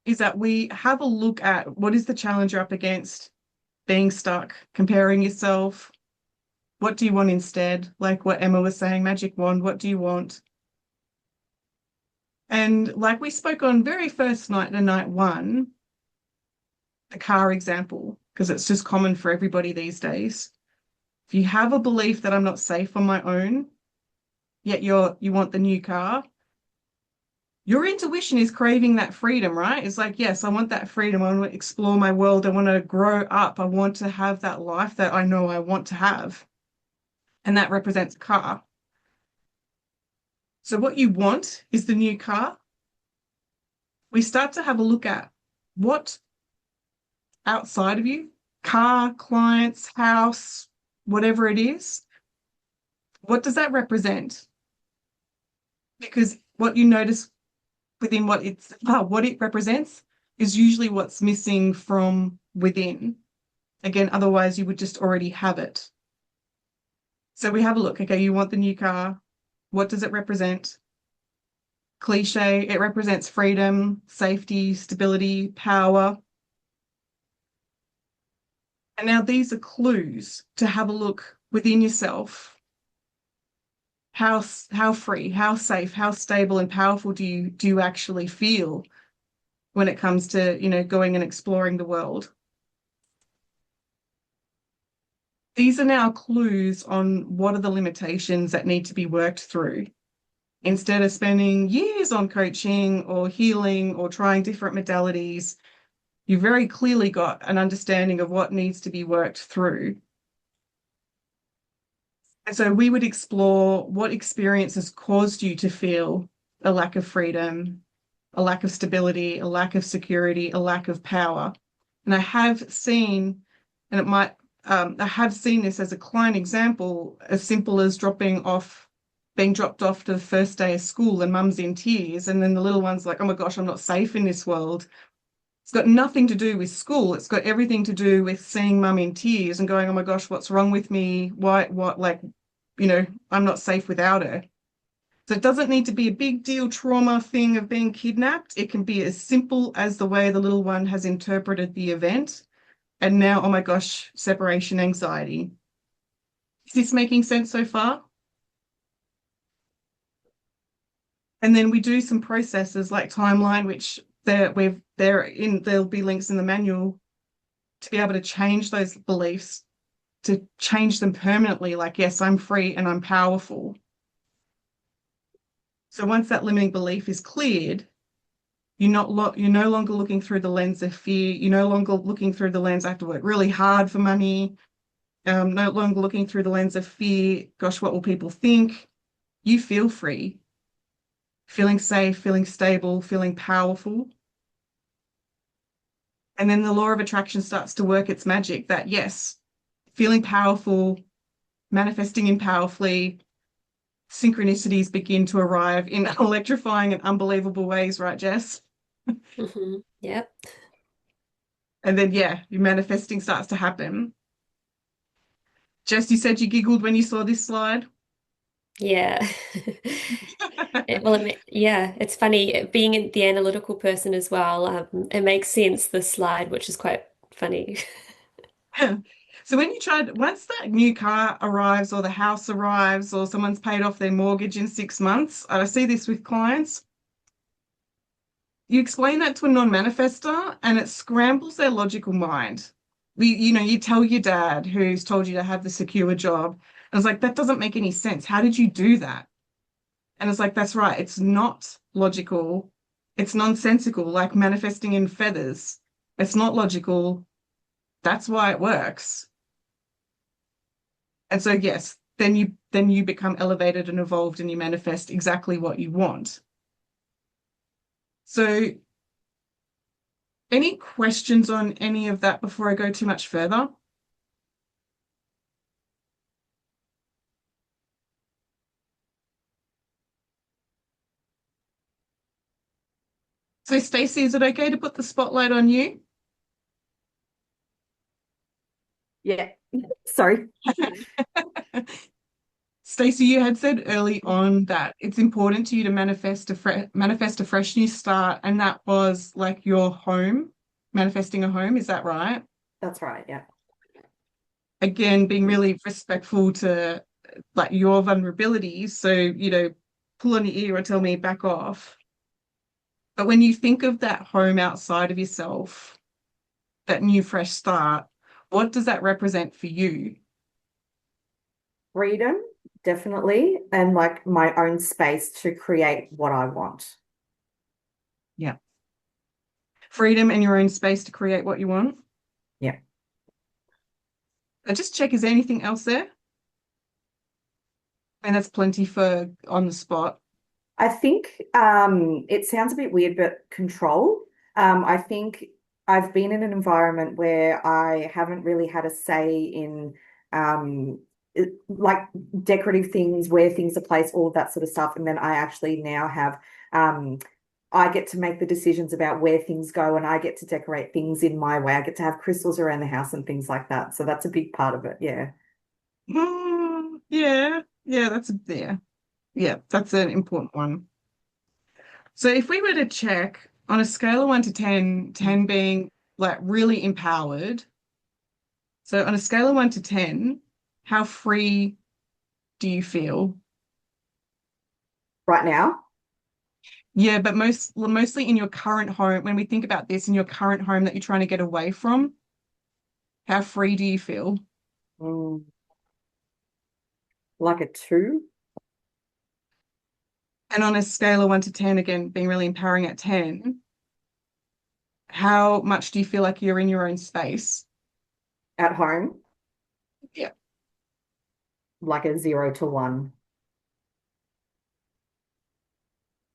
C: is that we have a look at what is the challenge you're up against, being stuck, comparing yourself. What do you want instead? Like what Emma was saying, magic wand, what do you want? And like we spoke on very first night, the night one, the car example, because it's just common for everybody these days. If you have a belief that I'm not safe on my own, yet you want the new car, your intuition is craving that freedom, right? It's like, yes, I want that freedom. I want to explore my world. I want to grow up. I want to have that life that I know I want to have. And that represents a car. So what you want is the new car. We start to have a look at what outside of you, car, clients, house, whatever it is, what does that represent? Because what you notice within what it represents is usually what's missing from within. Again, otherwise you would just already have it. So we have a look. Okay, you want the new car. What does it represent? Cliche, it represents freedom, safety, stability, power. And now these are clues to have a look within yourself. How free, how safe, how stable and powerful do you actually feel when it comes to, going and exploring the world? These are now clues on what are the limitations that need to be worked through. Instead of spending years on coaching or healing or trying different modalities, you've very clearly got an understanding of what needs to be worked through. And so we would explore what experiences caused you to feel a lack of freedom, a lack of stability, a lack of security, a lack of power. And I have seen, I have seen this as a client example, as simple as being dropped off to the first day of school and mum's in tears. And then the little one's like, oh my gosh, I'm not safe in this world. It's got nothing to do with school. It's got everything to do with seeing mum in tears and going, oh my gosh, what's wrong with me? I'm not safe without her. So it doesn't need to be a big deal trauma thing of being kidnapped. It can be as simple as the way the little one has interpreted the event. And now, oh my gosh, separation anxiety. Is this making sense so far? And then we do some processes like timeline, which there'll be links in the manual to be able to change those beliefs, to change them permanently. Like, yes, I'm free and I'm powerful. So once that limiting belief is cleared, you're no longer looking through the lens of fear. You're no longer looking through the lens, I have to work really hard for money. No longer looking through the lens of fear. Gosh, what will people think? You feel free, feeling safe, feeling stable, feeling powerful. And then the law of attraction starts to work its magic that, yes, feeling powerful, manifesting in powerfully, synchronicities begin to arrive in electrifying and unbelievable ways, right, Jess?
A: Yep.
C: And then, yeah, your manifesting starts to happen. Jess, you said you giggled when you saw this slide.
A: Yeah. Yeah, it's funny being the analytical person as well. It makes sense, this slide, which is quite funny.
C: So when you once that new car arrives or the house arrives or someone's paid off their mortgage in 6 months, I see this with clients, you explain that to a non-manifestor and it scrambles their logical mind. You tell your dad who's told you to have the secure job, and it's like, that doesn't make any sense. How did you do that? And it's like, that's right. It's not logical. It's nonsensical, like manifesting in feathers. It's not logical. That's why it works. And so, yes, then you become elevated and evolved and you manifest exactly what you want. So any questions on any of that before I go too much further? So Stacey, is it okay to put the spotlight on you?
J: Yeah. Sorry.
C: Stacey, you had said early on that it's important to you to manifest a fresh new start, and that was like your home, manifesting a home. Is that right?
J: That's right. Yeah.
C: Again, being really respectful to like your vulnerabilities. So, pull on your ear or tell me back off. But when you think of that home outside of yourself, that new fresh start, what does that represent for you?
J: Freedom, definitely. And like my own space to create what I want.
C: Yeah. Freedom and your own space to create what you want.
J: Yeah.
C: Just check, is there anything else there? And that's plenty for on the spot.
J: I think it sounds a bit weird, but control. I think I've been in an environment where I haven't really had a say in like decorative things, where things are placed, all of that sort of stuff. And then I actually now have I get to make the decisions about where things go, and I get to decorate things in my way. I get to have crystals around the house and things like that. So that's a big part of it. Yeah.
C: Yeah. Yeah, that's there. Yeah, that's an important one. So if we were to check on a scale of 1 to 10, 10 being like really empowered. So on a scale of 1 to 10, how free do you feel?
J: Right now?
C: Yeah, but mostly in your current home, when we think about this, in your current home that you're trying to get away from, how free do you feel?
J: Like a 2.
C: And on a scale of 1 to 10, again, being really empowering at 10, how much do you feel like you're in your own space?
J: At home?
C: Yeah.
J: Like a 0 to 1.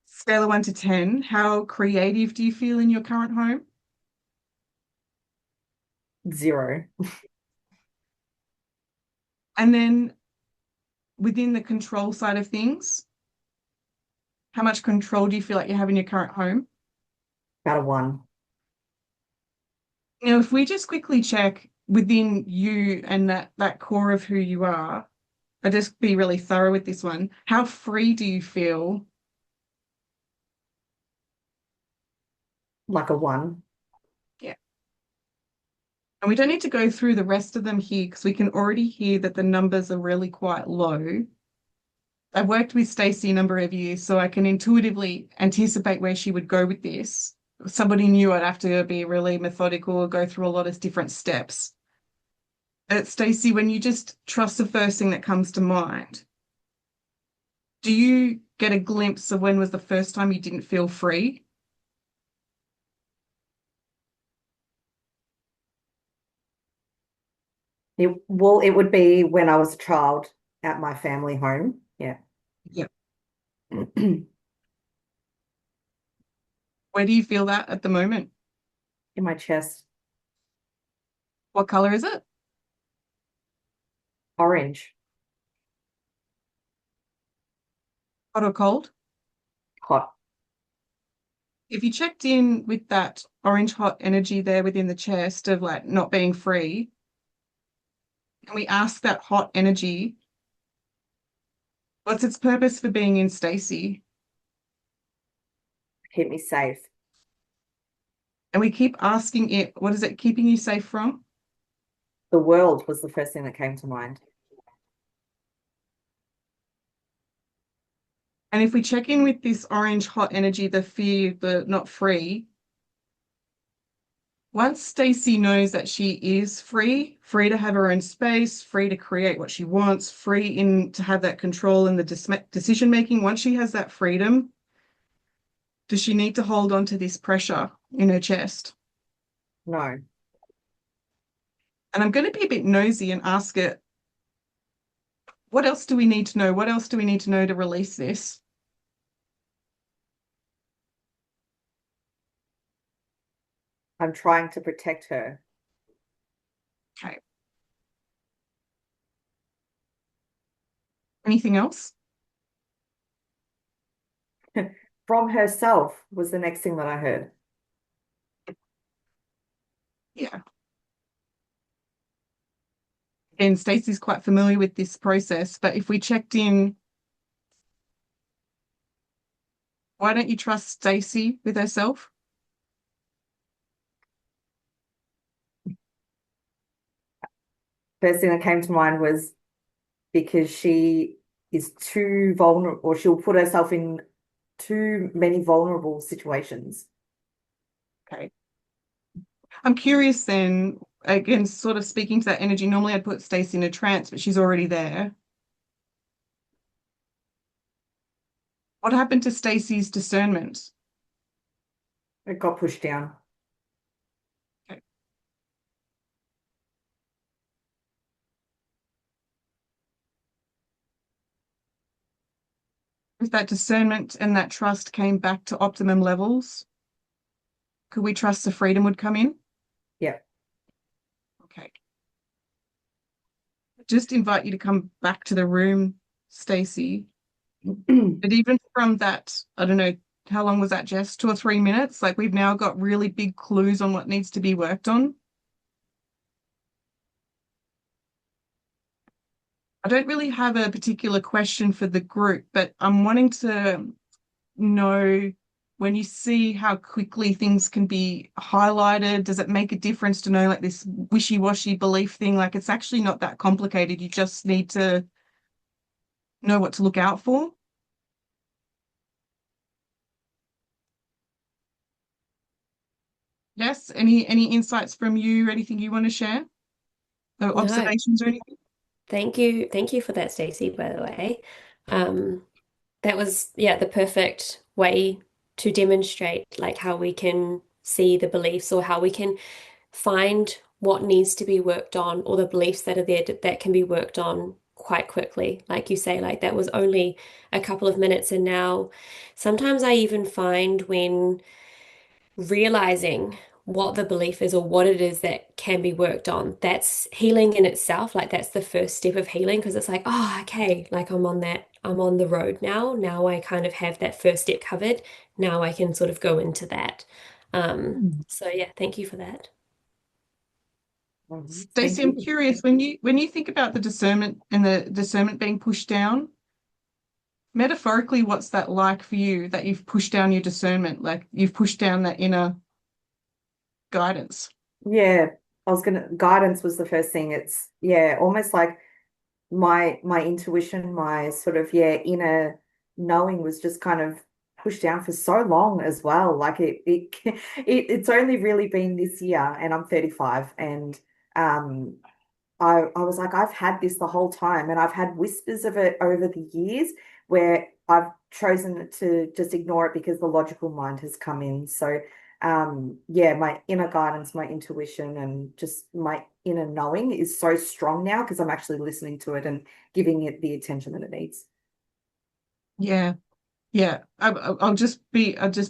C: Scale of 1 to 10, how creative do you feel in your current home?
J: 0.
C: And then within the control side of things, how much control do you feel like you have in your current home?
J: About a 1.
C: Now, if we just quickly check within you and that core of who you are, I'll just be really thorough with this one. How free do you feel?
J: Like a 1.
C: Yeah. And we don't need to go through the rest of them here because we can already hear that the numbers are really quite low. I've worked with Stacey a number of years, so I can intuitively anticipate where she would go with this. If somebody new, I'd have to be really methodical or go through a lot of different steps. Stacey, when you just trust the first thing that comes to mind, do you get a glimpse of when was the first time you didn't feel free?
J: It would be when I was a child at my family home. Yeah.
C: Yeah. Where do you feel that at the moment?
J: In my chest.
C: What color is it?
J: Orange.
C: Hot or cold?
J: Hot.
C: If you checked in with that orange hot energy there within the chest of like not being free, and we ask that hot energy, what's its purpose for being in Stacey?
J: Keep me safe.
C: And we keep asking it, what is it keeping you safe from?
J: The world was the first thing that came to mind.
C: And if we check in with this orange hot energy, the fear, the not free, once Stacey knows that she is free to have her own space, free to create what she wants, to have that control in the decision making, once she has that freedom, does she need to hold on to this pressure in her chest?
J: No.
C: And I'm going to be a bit nosy and ask it, what else do we need to know? What else do we need to know to release this?
J: I'm trying to protect her.
C: Okay. Anything else?
J: From herself was the next thing that I heard.
C: Yeah. And Stacey's quite familiar with this process, but if we checked in, why don't you trust Stacey with herself?
J: First thing that came to mind was because she is too vulnerable, or she'll put herself in too many vulnerable situations.
C: Okay. I'm curious then, again, sort of speaking to that energy, normally I'd put Stacey in a trance, but she's already there. What happened to Stacey's discernment?
J: It got pushed down.
C: Okay. If that discernment and that trust came back to optimum levels, could we trust the freedom would come in?
J: Yeah.
C: Okay. Just invite you to come back to the room, Stacey. But even from that, I don't know, how long was that, Jess? 2 or 3 minutes? Like we've now got really big clues on what needs to be worked on. I don't really have a particular question for the group, but I'm wanting to know when you see how quickly things can be highlighted, does it make a difference to know like this wishy-washy belief thing? Like it's actually not that complicated. You just need to know what to look out for. Yes, any insights from you, anything you want to share? No
A: No,
C: observations or anything?
A: thank you for that, Stacey, by the way. That was, yeah, the perfect way to demonstrate like how we can see the beliefs or how we can find what needs to be worked on or the beliefs that are there that can be worked on quite quickly. Like you say, like that was only a couple of minutes, and now sometimes I even find when realizing what the belief is or what it is that can be worked on, that's healing in itself. Like that's the first step of healing because it's like, oh, okay, like I'm on the road now. Now I kind of have that first step covered. Now I can sort of go into that. So yeah, thank you for that.
C: Stacey, I'm curious, when you think about the discernment and the discernment being pushed down, metaphorically, what's that like for you that you've pushed down your discernment, like you've pushed down that inner guidance?
J: Yeah, guidance was the first thing. It's almost like my intuition, my sort of inner knowing was just kind of pushed down for so long as well. Like it's only really been this year, and I'm 35, and I was like, I've had this the whole time, and I've had whispers of it over the years where I've chosen to just ignore it because the logical mind has come in. So my inner guidance, my intuition, and just my inner knowing is so strong now because I'm actually listening to it and giving it the attention that it needs.
C: Yeah. Yeah. I'll just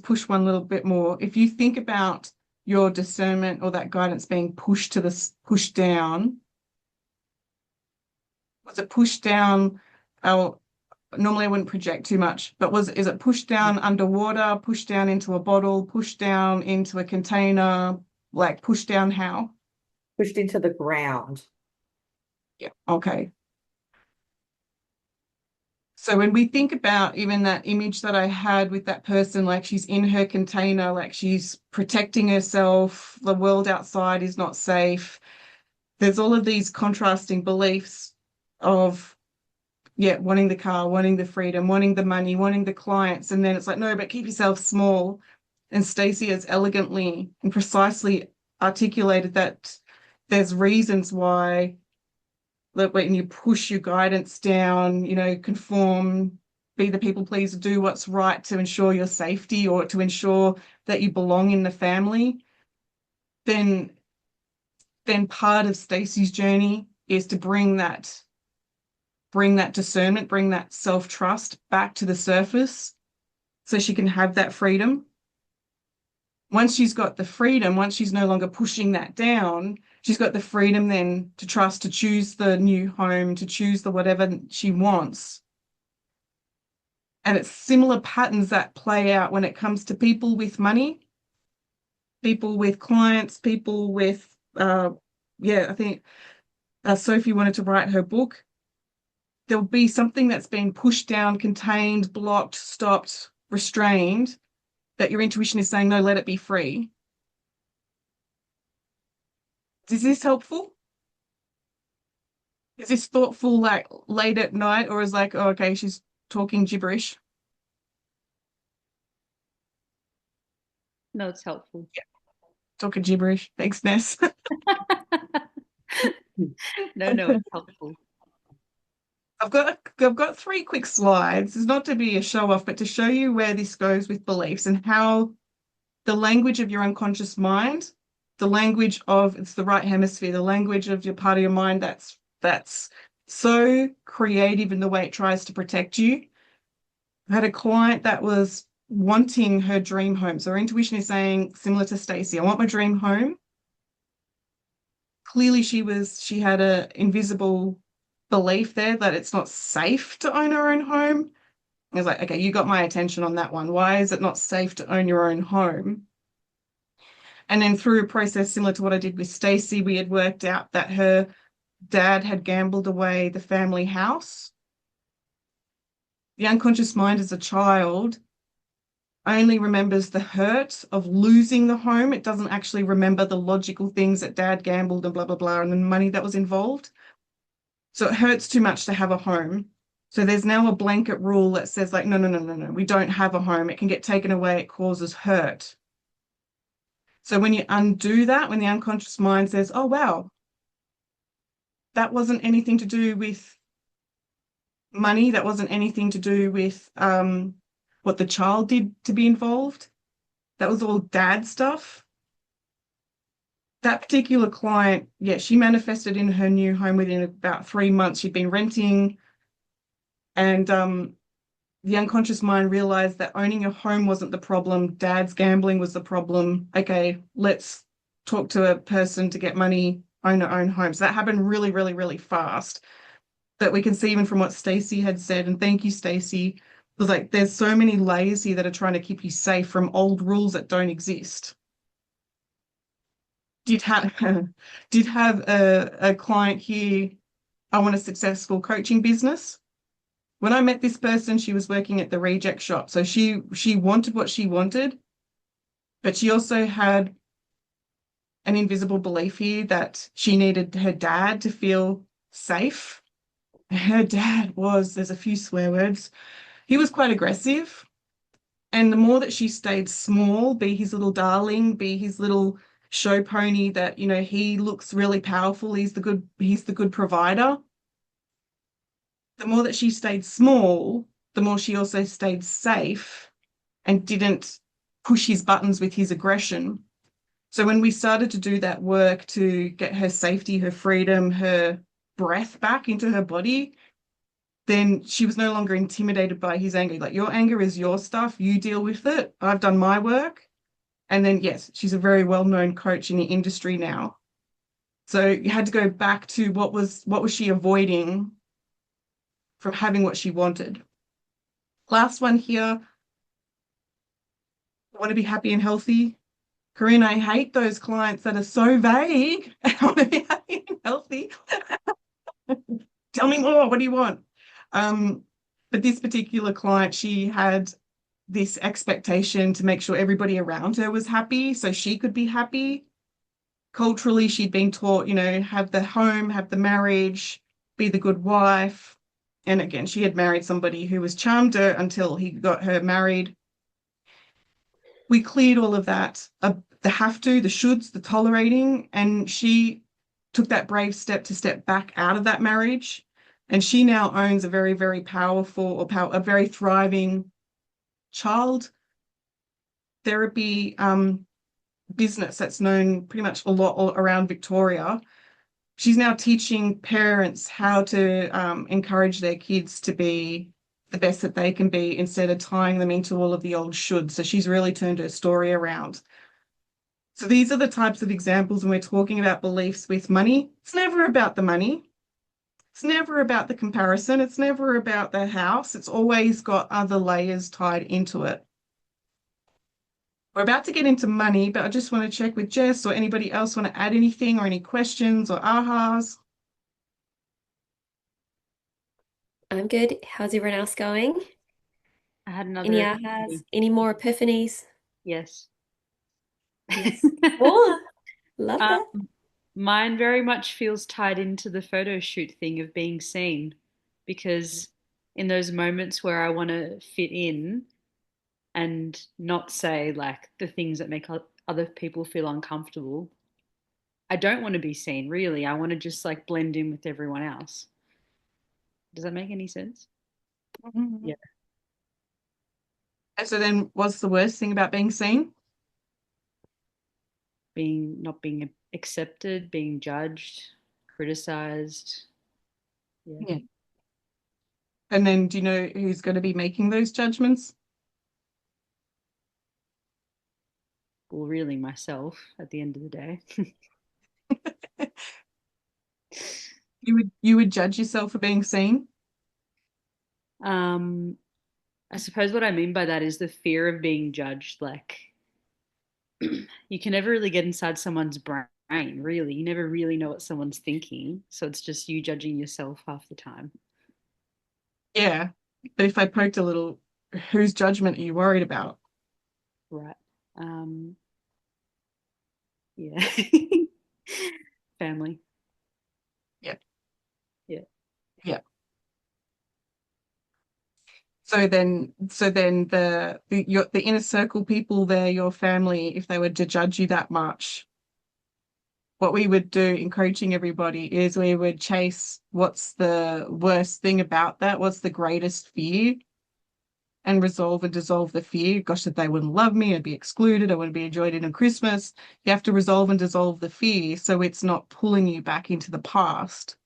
C: push one little bit more. If you think about your discernment or that guidance being pushed down, was it pushed down? normally I wouldn't project too much, but is it pushed down underwater, pushed down into a bottle, pushed down into a container, like pushed down how?
J: Pushed into the ground.
C: Yeah, okay. So when we think about even that image that I had with that person, like she's in her container, like she's protecting herself, the world outside is not safe. There's all of these contrasting beliefs of, yeah, wanting the car, wanting the freedom, wanting the money, wanting the clients. And then it's like, no, but keep yourself small. And Stacey has elegantly and precisely articulated that there's reasons why, that when you push your guidance down, you know, conform, be the people pleaser, do what's right to ensure your safety or to ensure that you belong in the family, then part of Stacey's journey is to bring that discernment, bring that self-trust back to the surface so she can have that freedom. Once she's got the freedom, once she's no longer pushing that down, she's got the freedom then to trust, to choose the new home, to choose the whatever she wants. And it's similar patterns that play out when it comes to people with money, people with clients, people with, I think Sophie wanted to write her book. There'll be something that's been pushed down, contained, blocked, stopped, restrained, that your intuition is saying, no, let it be free. Is this helpful? Is this thoughtful, like late at night, or is like, oh, okay, she's talking gibberish?
G: No, it's helpful.
C: Yeah. Talking gibberish. Thanks, Ness.
G: No, it's helpful.
C: I've got 3 quick slides. It's not to be a show off, but to show you where this goes with beliefs and how the language of your unconscious mind, the language of, it's the right hemisphere, the language of your part of your mind that's so creative in the way it tries to protect you. I had a client that was wanting her dream home. So her intuition is saying, similar to Stacey, I want my dream home. Clearly she had an invisible belief there that it's not safe to own her own home. I was like, okay, you got my attention on that one. Why is it not safe to own your own home? And then through a process similar to what I did with Stacey, we had worked out that her dad had gambled away the family house. The unconscious mind as a child only remembers the hurt of losing the home. It doesn't actually remember the logical things that dad gambled and blah, blah, blah, and the money that was involved. So it hurts too much to have a home. So there's now a blanket rule that says like, no, we don't have a home. It can get taken away. It causes hurt. So when you undo that, when the unconscious mind says, oh, wow, that wasn't anything to do with money. That wasn't anything to do with what the child did to be involved. That was all dad stuff. That particular client, yeah, she manifested in her new home within about 3 months. She'd been renting, and the unconscious mind realized that owning a home wasn't the problem. Dad's gambling was the problem. Okay, let's talk to a person to get money, own her own home. So that happened really, really, really fast. That we can see even from what Stacey had said, and thank you, Stacey. It was like, there's so many layers here that are trying to keep you safe from old rules that don't exist. Did have a client here, I want a successful coaching business. When I met this person, she was working at the reject shop. So she wanted what she wanted, but she also had an invisible belief here that she needed her dad to feel safe. Her dad was, there's a few swear words, he was quite aggressive. And the more that she stayed small, be his little darling, be his little show pony that, you know, he looks really powerful, he's the good provider. The more that she stayed small, the more she also stayed safe and didn't push his buttons with his aggression. So when we started to do that work to get her safety, her freedom, her breath back into her body, then she was no longer intimidated by his anger. Like, your anger is your stuff, you deal with it. I've done my work. And then, yes, she's a very well-known coach in the industry now. So you had to go back to what was she avoiding from having what she wanted. Last one here. I want to be happy and healthy. Corinne, I hate those clients that are so vague. I want to be happy and healthy. Tell me more. What do you want? But this particular client, she had this expectation to make sure everybody around her was happy so she could be happy. Culturally, she'd been taught, have the home, have the marriage, be the good wife. And again, she had married somebody who was charmed her until he got her married. We cleared all of that, the have to, the shoulds, the tolerating, and she took that brave step to step back out of that marriage. And she now owns a very, very powerful a very thriving child therapy business that's known pretty much a lot all around Victoria. She's now teaching parents how to encourage their kids to be the best that they can be instead of tying them into all of the old shoulds. So she's really turned her story around. So these are the types of examples when we're talking about beliefs with money. It's never about the money. It's never about the comparison. It's never about the house. It's always got other layers tied into it. We're about to get into money, but I just want to check with Jess or anybody else want to add anything or any questions or ahas.
A: I'm good. How's everyone else going?
G: I had another.
A: Any ahas? Any more epiphanies?
G: Yes.
A: Yes. More. Love that.
G: Mine very much feels tied into the photo shoot thing of being seen, because in those moments where I want to fit in and not say like the things that make other people feel uncomfortable, I don't want to be seen, really. I want to just like blend in with everyone else. Does that make any sense? Yeah.
C: And so then what's the worst thing about being seen?
G: Not being accepted, being judged, criticized.
C: Yeah. And then do you know who's going to be making those judgments?
G: Well, really myself at the end of the day.
C: You would judge yourself for being seen?
G: I suppose what I mean by that is the fear of being judged. Like, you can never really get inside someone's brain, really. You never really know what someone's thinking. So it's just you judging yourself half the time.
C: Yeah. But if I poked a little, whose judgment are you worried about?
G: Right. Yeah. Family.
C: Yeah.
G: Yeah.
C: Yeah. So then the inner circle people there, your family, if they were to judge you that much, what we would do, encouraging everybody, is we would chase what's the worst thing about that, what's the greatest fear, and resolve and dissolve the fear. Gosh, that they wouldn't love me, I'd be excluded, I wouldn't be enjoyed in Christmas. You have to resolve and dissolve the fear so it's not pulling you back into the past.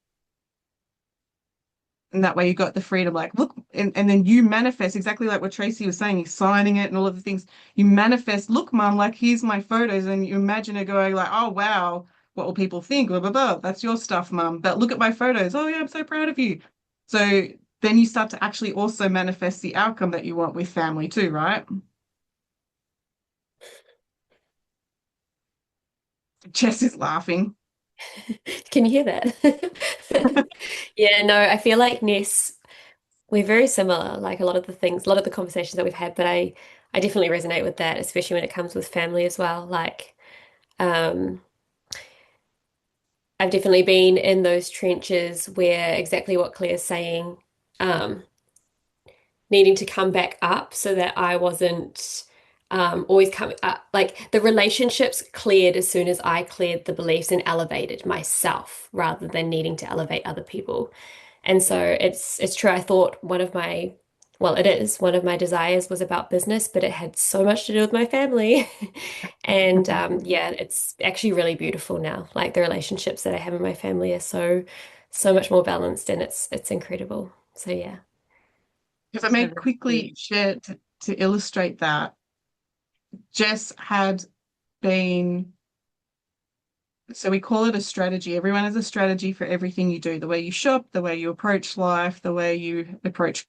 C: And that way you got the freedom, like, look, and then you manifest exactly like what Tracy was saying, he's signing it and all of the things. You manifest, look, Mum, like, here's my photos. And you imagine it going like, oh, wow, what will people think? Blah, blah, blah. That's your stuff, Mum. But look at my photos. Oh, yeah, I'm so proud of you. So then you start to actually also manifest the outcome that you want with family too, right? Jess is laughing.
A: Can you hear that? Yeah, no, I feel like Ness, we're very similar, like a lot of the conversations that we've had, but I definitely resonate with that, especially when it comes with family as well. Like, um, I've definitely been in those trenches where exactly what Claire's saying, um, needing to come back up so that I wasn't always coming up. Like the relationships cleared as soon as I cleared the beliefs and elevated myself rather than needing to elevate other people. And so it's true. I thought it is one of my desires was about business, but it had so much to do with my family. And yeah, it's actually really beautiful now. Like the relationships that I have in my family are so much more balanced and it's incredible. So yeah.
C: If I may quickly share to illustrate that, Jess had been, so we call it a strategy. Everyone has a strategy for everything you do, the way you shop, the way you approach life, the way you approach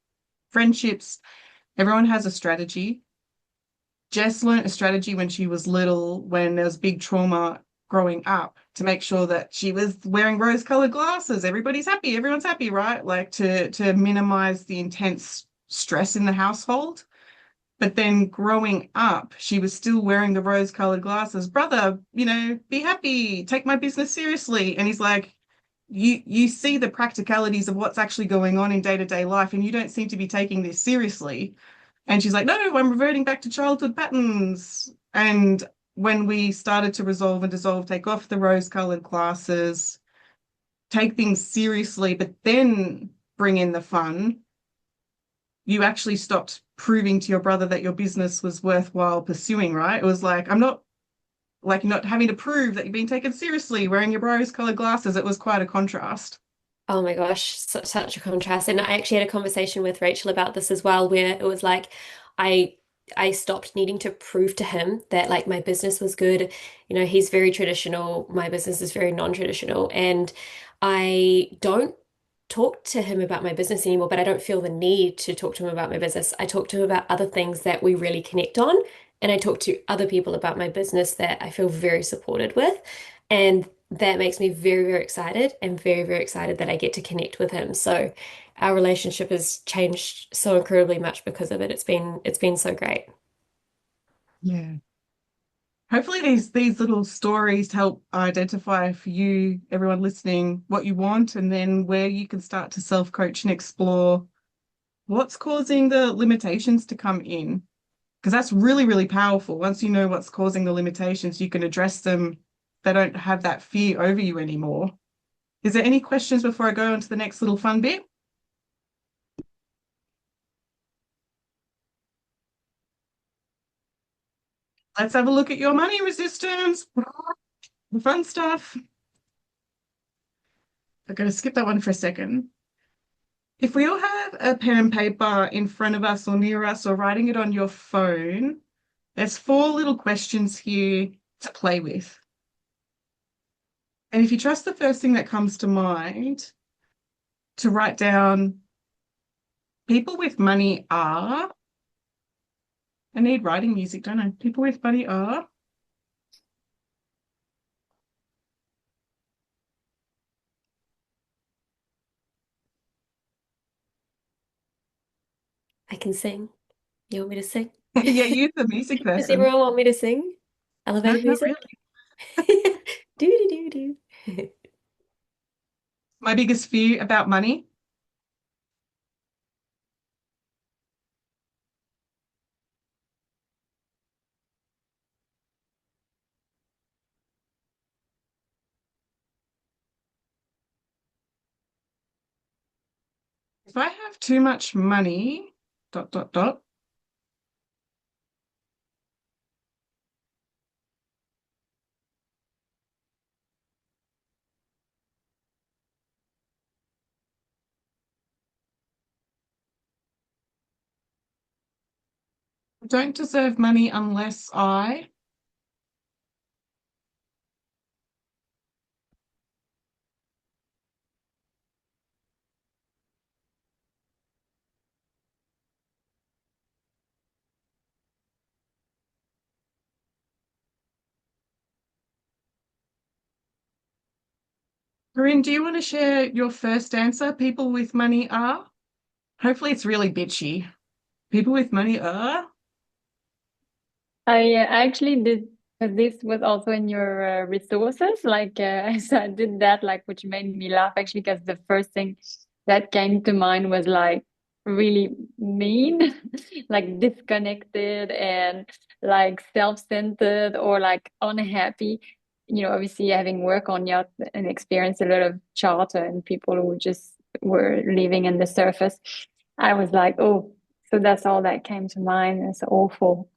C: friendships. Everyone has a strategy. Jess learnt a strategy when she was little, when there was big trauma growing up, to make sure that she was wearing rose-colored glasses. Everybody's happy, everyone's happy, right? Like to minimize the intense stress in the household. But then growing up, she was still wearing the rose-colored glasses. Brother, be happy, take my business seriously. And he's like, you see the practicalities of what's actually going on in day-to-day life, and you don't seem to be taking this seriously. And she's like, no, I'm reverting back to childhood patterns. And when we started to resolve and dissolve, take off the rose-colored glasses, take things seriously, but then bring in the fun, you actually stopped proving to your brother that your business was worthwhile pursuing, right? It was like, I'm not like not having to prove that you're being taken seriously, wearing your rose-colored glasses. It was quite a contrast.
A: Oh my gosh, such a contrast. And I actually had a conversation with Rachel about this as well, where it was like I I stopped needing to prove to him that like my business was good. He's very traditional, my business is very non-traditional, and I don't talk to him about my business anymore, but I don't feel the need to talk to him about my business. I talk to him about other things that we really connect on, and I talk to other people about my business that I feel very supported with. And that makes me very, very excited and very, very excited that I get to connect with him. So our relationship has changed so incredibly much because of it. It's been so great.
C: Yeah. Hopefully these little stories help identify for you, everyone listening, what you want, and then where you can start to self-coach and explore what's causing the limitations to come in. Because that's really, really powerful. Once you know what's causing the limitations, you can address them. They don't have that fear over you anymore. Is there any questions before I go on to the next little fun bit? Let's have a look at your money resistance. The fun stuff. I'm going to skip that one for a second. If we all have a pen and paper in front of us or near us or writing it on your phone, there's 4 little questions here to play with. And if you trust the first thing that comes to mind, to write down, people with money are, I need writing music, don't I? People with money are,
A: I can sing. You want me to sing?
C: yeah, you're the music
A: Does
C: person.
A: everyone want me to sing?
C: No,
A: Elevator
C: not
A: music?
C: really.
A: Do do do do.
C: My biggest fear about money. If I have too much money, dot, dot, dot, I don't deserve money unless I, Corinne, do you want to share your first answer? People with money are? Hopefully it's really bitchy. People with money are?
H: I actually did this was also in your resources, like so I did that, like which made me laugh actually because the first thing that came to mind was like really mean, like disconnected and like self-centered or like unhappy. Obviously having work on yacht and experienced a lot of charter and people who just were living in the surface. I was like, oh, so that's all that came to mind. It's awful.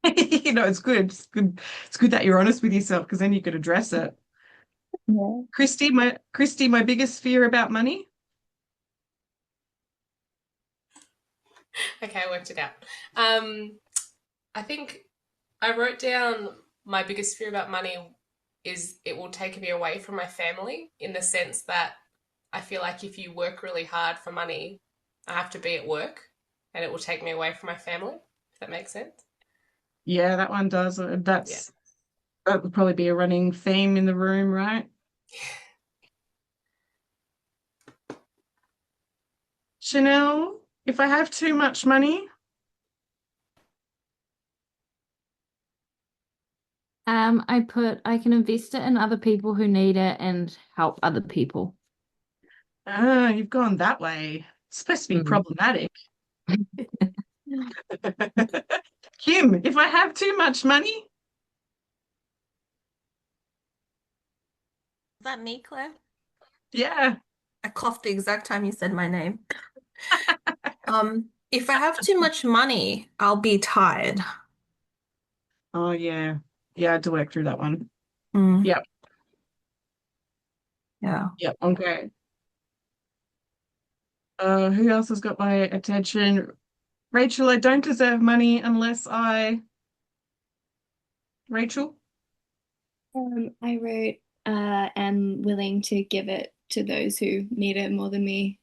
C: It's good. It's good. It's good that you're honest with yourself because then you could address it.
H: Yeah.
C: Christy, my biggest fear about money.
K: Okay, I worked it out. I think I wrote down my biggest fear about money is it will take me away from my family, in the sense that I feel like if you work really hard for money, I have to be at work. and it will take me away from my family, if that makes sense.
C: Yeah, that one does. That would probably be a running theme in the room, right? Chanel, if I have too much money,
E: I can invest it in other people who need it and help other people.
C: you've gone that way. It's supposed to be problematic. Kim, if I have too much money,
L: Is that me, Claire?
C: yeah.
L: I coughed the exact time you said my name. If I have too much money, I'll be tired.
C: Oh, yeah. Yeah, I had to work through that one.
L: Mm,
C: Yep.
L: yeah.
C: Yep. Okay. Who else has got my attention? Rachel, I don't deserve money unless Rachel?
D: I wrote, am willing to give it to those who need it more than me.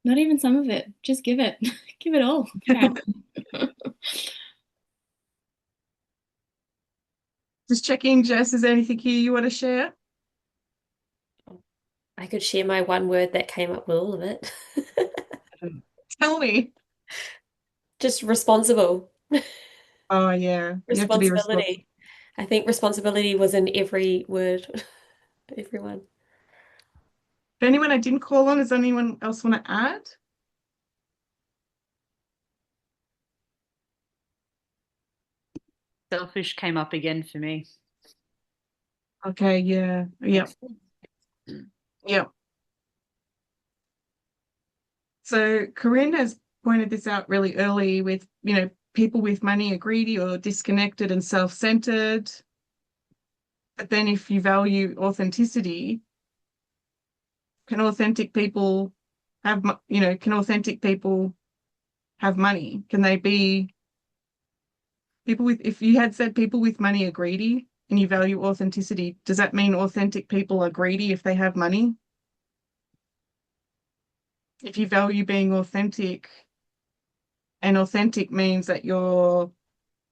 D: Not even some of it, just give it. Give it all.
C: Just checking, Jess, is there anything here you want to share?
A: I could share my one word that came up with all of it.
C: Tell me.
A: Just responsible.
C: Oh, yeah. You have to be responsible.
A: Responsibility. I think responsibility was in every word, everyone.
C: If anyone I didn't call on, does anyone else want to add?
G: Selfish came up again for me.
C: Okay, yeah. Yep. Yep. So Corinne has pointed this out really early with, people with money are greedy or disconnected and self-centered. But then if you value authenticity, can authentic people have money? Can they be if you had said people with money are greedy and you value authenticity, does that mean authentic people are greedy if they have money? If you value being authentic, and authentic means that you're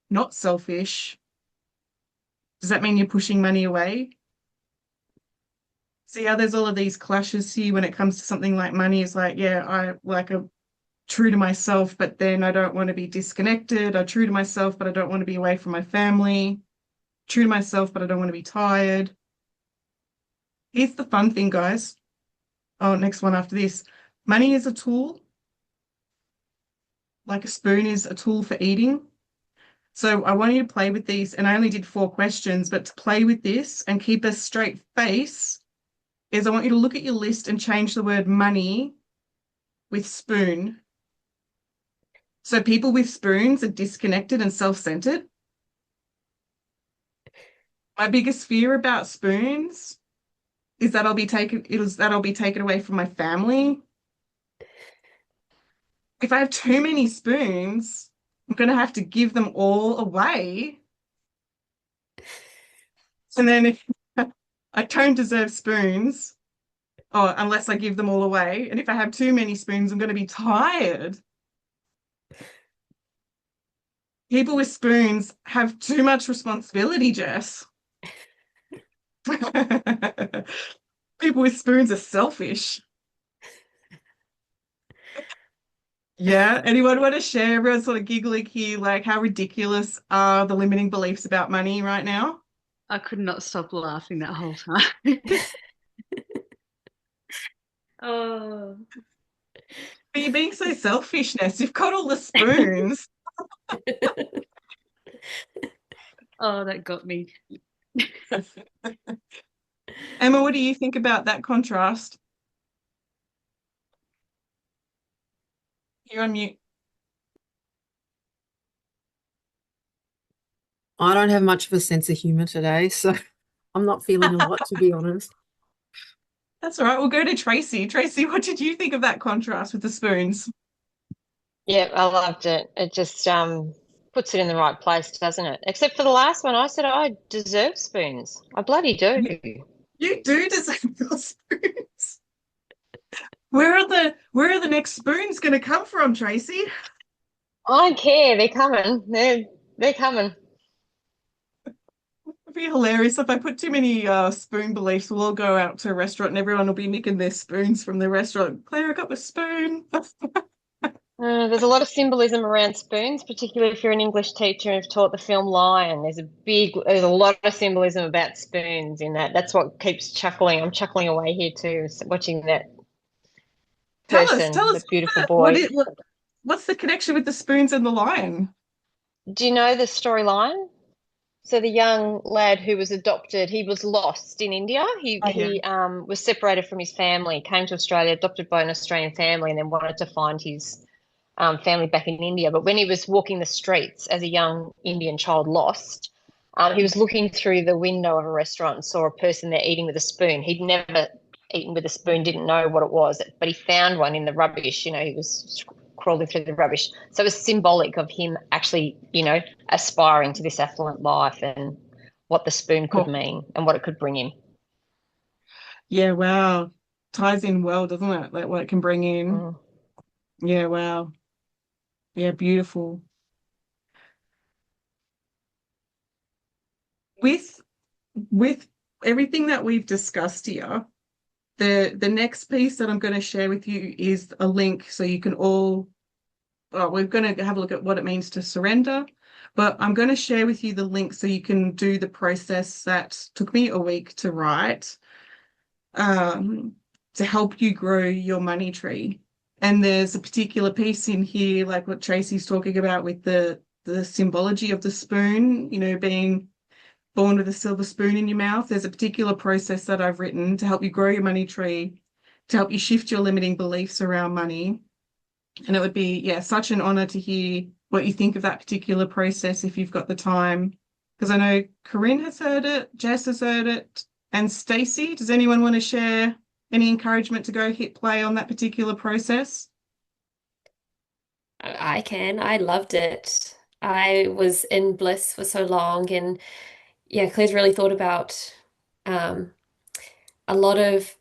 C: not selfish, does that mean you're pushing money away? See how there's all of these clashes here when it comes to something like money. Is like, yeah, I like a true to myself, but then I don't want to be disconnected. I'm true to myself, but I don't want to be away from my family. True to myself, but I don't want to be tired. Here's the fun thing, guys. Oh, next one after this. Money is a tool. Like a spoon is a tool for eating. So I want you to play with these, and I only did 4 questions, but to play with this and keep a straight face is I want you to look at your list and change the word money with spoon. So people with spoons are disconnected and self-centered. My biggest fear about spoons is that I'll be taken away from my family. If I have too many spoons, I'm going to have to give them all away. And then if I don't deserve spoons, unless I give them all away. And if I have too many spoons, I'm going to be tired. People with spoons have too much responsibility, Jess. People with spoons are selfish. Yeah, anyone want to share? Everyone's sort of giggling here, like how ridiculous are the limiting beliefs about money right now?
G: I could not stop laughing that whole time. Oh.
C: But you're being so selfish, Ness. You've got all the spoons.
G: Oh, that got me.
C: Emma, what do you think about that contrast? You're on mute.
B: I don't have much of a sense of humor today, so I'm not feeling a lot, to be honest.
C: That's all right. We'll go to Tracy. Tracy, what did you think of that contrast with the spoons?
F: Yeah, I loved it. It just puts it in the right place, doesn't it? Except for the last one, I said I deserve spoons. I bloody do.
C: You do deserve your spoons. where are the next spoons going to come from, Tracy?
F: I don't care. They're coming. They're coming.
C: It'd be hilarious if I put too many spoon beliefs. We'll all go out to a restaurant and everyone will be nicking their spoons from the restaurant. Claire, I got my spoon.
F: There's a lot of symbolism around spoons, particularly if you're an English teacher and have taught the film Lion. There's a lot of symbolism about spoons in that. That's what keeps chuckling. I'm chuckling away here too, watching that
C: Tell
F: person,
C: us
F: the beautiful
C: what
F: boy.
C: what's the connection with the spoons and the lion?
F: Do you know the storyline? So the young lad who was adopted, he was lost in India. He
C: Oh, yeah.
F: he was separated from his family, came to Australia, adopted by an Australian family, and then wanted to find his family back in India. But when he was walking the streets as a young Indian child lost, he was looking through the window of a restaurant and saw a person there eating with a spoon. He'd never eaten with a spoon, didn't know what it was, but he found one in the rubbish. You know, he was crawling through the rubbish. So it was symbolic of him actually, aspiring to this affluent life and what the spoon could mean and what it could bring him.
C: Yeah, wow. Ties in well, doesn't it? Like what it can bring in. Yeah, wow. Yeah, beautiful. With everything that we've discussed here, the next piece that I'm going to share with you is a link so you can all, we're going to have a look at what it means to surrender, but I'm going to share with you the link so you can do the process that took me a week to write, to help you grow your money tree. And there's a particular piece in here, like what Tracy's talking about with the symbology of the spoon, being born with a silver spoon in your mouth. There's a particular process that I've written to help you grow your money tree, to help you shift your limiting beliefs around money. And it would be, such an honor to hear what you think of that particular process if you've got the time. Because I know Corinne has heard it, Jess has heard it, and Stacey. Does anyone want to share any encouragement to go hit play on that particular process?
A: I can. I loved it. I was in bliss for so long, and yeah, Claire's really thought about um, a lot of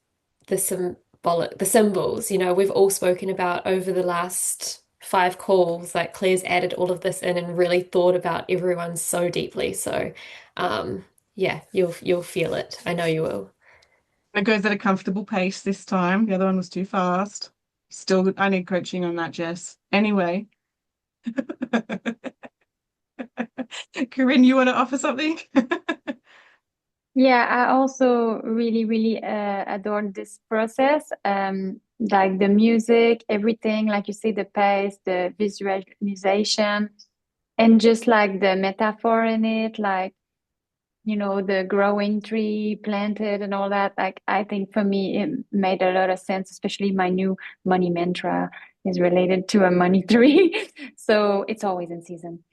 A: the symbols, we've all spoken about over the last 5 calls. Like Claire's added all of this in and really thought about everyone so deeply. So, yeah, you'll feel it. I know you will.
C: It goes at a comfortable pace this time. The other one was too fast. Still, I need coaching on that, Jess. Anyway. Corinne, you want to offer something?
H: Yeah, I also really, really adored this process. Like the music, everything, like you say, the pace, the visualization, and just like the metaphor in it, like, the growing tree planted and all that. Like, I think for me, it made a lot of sense, especially my new money mantra is related to a money tree. So it's always in season.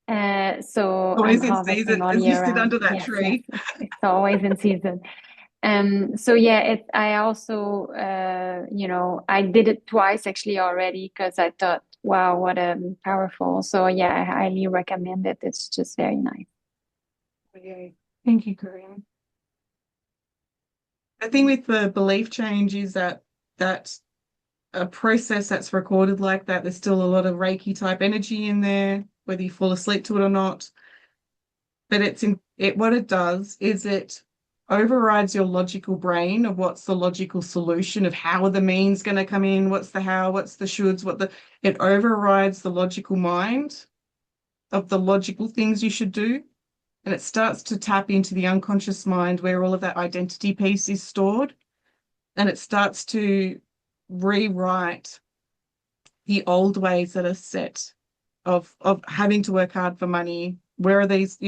H: So I'm
C: Always in
H: harvesting
C: season
H: all
C: as you
H: year
C: sit under
H: round.
C: that
H: Yes,
C: tree.
H: yes, it's always in season. So yeah, I also, I did it twice actually already because I thought, wow, what a powerful. So yeah, I highly recommend it. It's just very nice.
C: Okay. Thank you, Corinne. The thing with the belief change is that a process that's recorded like that, there's still a lot of Reiki type energy in there, whether you fall asleep to it or not. But what it does is it overrides your logical brain of what's the logical solution of how are the means going to come in, what's the how, what's the shoulds, it overrides the logical mind of the logical things you should do. And it starts to tap into the unconscious mind where all of that identity piece is stored. And it starts to rewrite the old ways that are set of having to work hard for money. Where are these,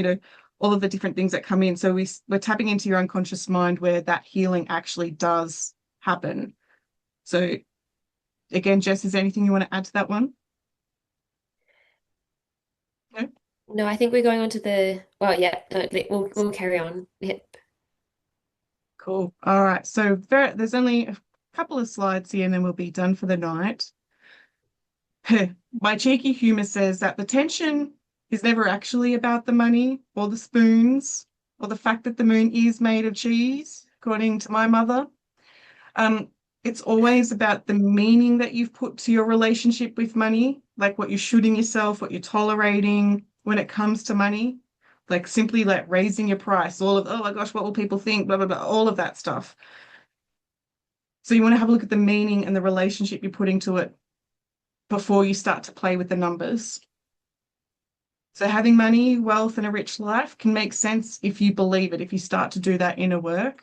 C: all of the different things that come in. So we're tapping into your unconscious mind where that healing actually does happen. So again, Jess, is there anything you want to add to that one? No?
A: No, I think we're going on to well, yeah, no, we'll carry on. Yep.
C: Cool. All right. So there's only a couple of slides here and then we'll be done for the night. My cheeky humor says that the tension is never actually about the money or the spoons or the fact that the moon is made of cheese, according to my mother. It's always about the meaning that you've put to your relationship with money, like what you're shooting yourself, what you're tolerating when it comes to money. Like simply like raising your price, all of, oh my gosh, what will people think? Blah, blah, blah, all of that stuff. So you want to have a look at the meaning and the relationship you're putting to it before you start to play with the numbers. So having money, wealth, and a rich life can make sense if you believe it, if you start to do that inner work.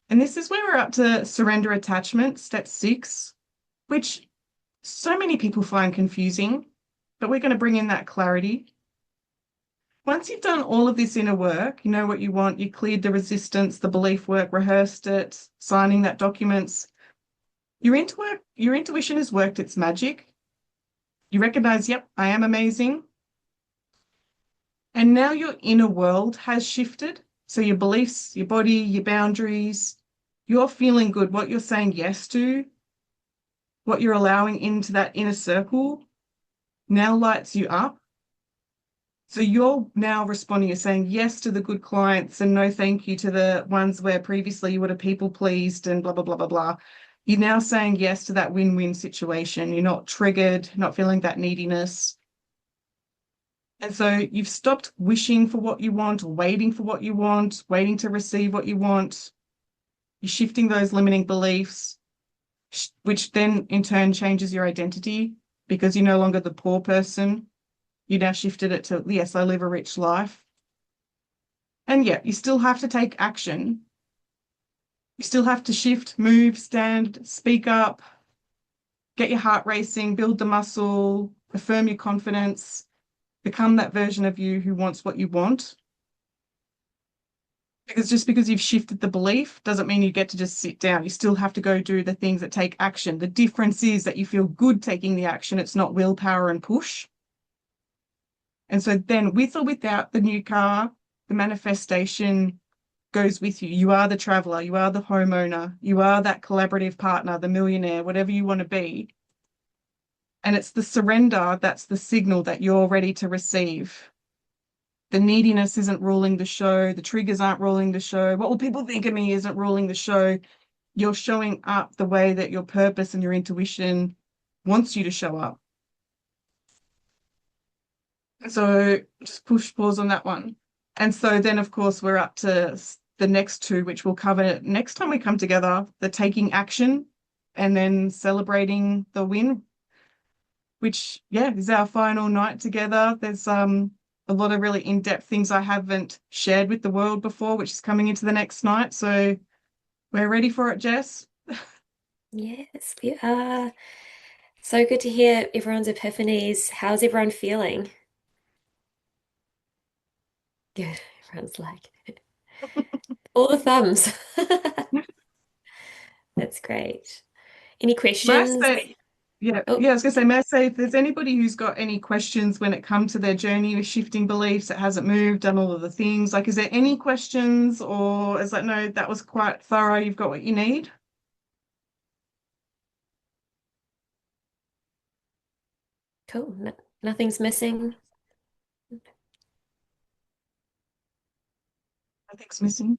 C: And this is where we're up to surrender attachment, step 6, which so many people find confusing, but we're going to bring in that clarity. Once you've done all of this inner work, you know what you want, you cleared the resistance, the belief work, rehearsed it, signing that documents, your intuition has worked its magic. You recognize, yep, I am amazing. And now your inner world has shifted. So your beliefs, your body, your boundaries, you're feeling good. What you're saying yes to, what you're allowing into that inner circle now lights you up. So you're now responding, you're saying yes to the good clients and no thank you to the ones where previously you would have people pleased and blah, blah, blah, blah, blah. You're now saying yes to that win-win situation. You're not triggered, not feeling that neediness. And so you've stopped wishing for what you want, waiting for what you want, waiting to receive what you want. You're shifting those limiting beliefs, which then in turn changes your identity because you're no longer the poor person. You now shifted it to, yes, I live a rich life. And yeah, you still have to take action. You still have to shift, move, stand, speak up, get your heart racing, build the muscle, affirm your confidence, become that version of you who wants what you want. Because just because you've shifted the belief doesn't mean you get to just sit down. You still have to go do the things that take action. The difference is that you feel good taking the action. It's not willpower and push. And so then with or without the new car, the manifestation goes with you. You are the traveler, you are the homeowner, you are that collaborative partner, the millionaire, whatever you want to be. And it's the surrender that's the signal that you're ready to receive. The neediness isn't ruling the show. The triggers aren't ruling the show. What will people think of me isn't ruling the show. You're showing up the way that your purpose and your intuition wants you to show up. So just push pause on that one. And so then, of course, we're up to the next 2, which we'll cover next time we come together, the taking action and then celebrating the win, which, yeah, is our final night together. There's a lot of really in-depth things I haven't shared with the world before, which is coming into the next night. So we're ready for it, Jess.
A: Yes, we are. So good to hear everyone's epiphanies. How's everyone feeling? Good. Everyone's like, all the thumbs. That's great. Any
C: May I
A: questions?
C: say, yeah,
A: Oh,
C: I was going to say, may I say, if there's anybody who's got any questions when it comes to their journey with shifting beliefs, that hasn't moved, done all of the things, like, is there any questions or is like, no, that was quite thorough, you've got what you need?
A: cool. Nothing's missing.
C: Nothing's missing.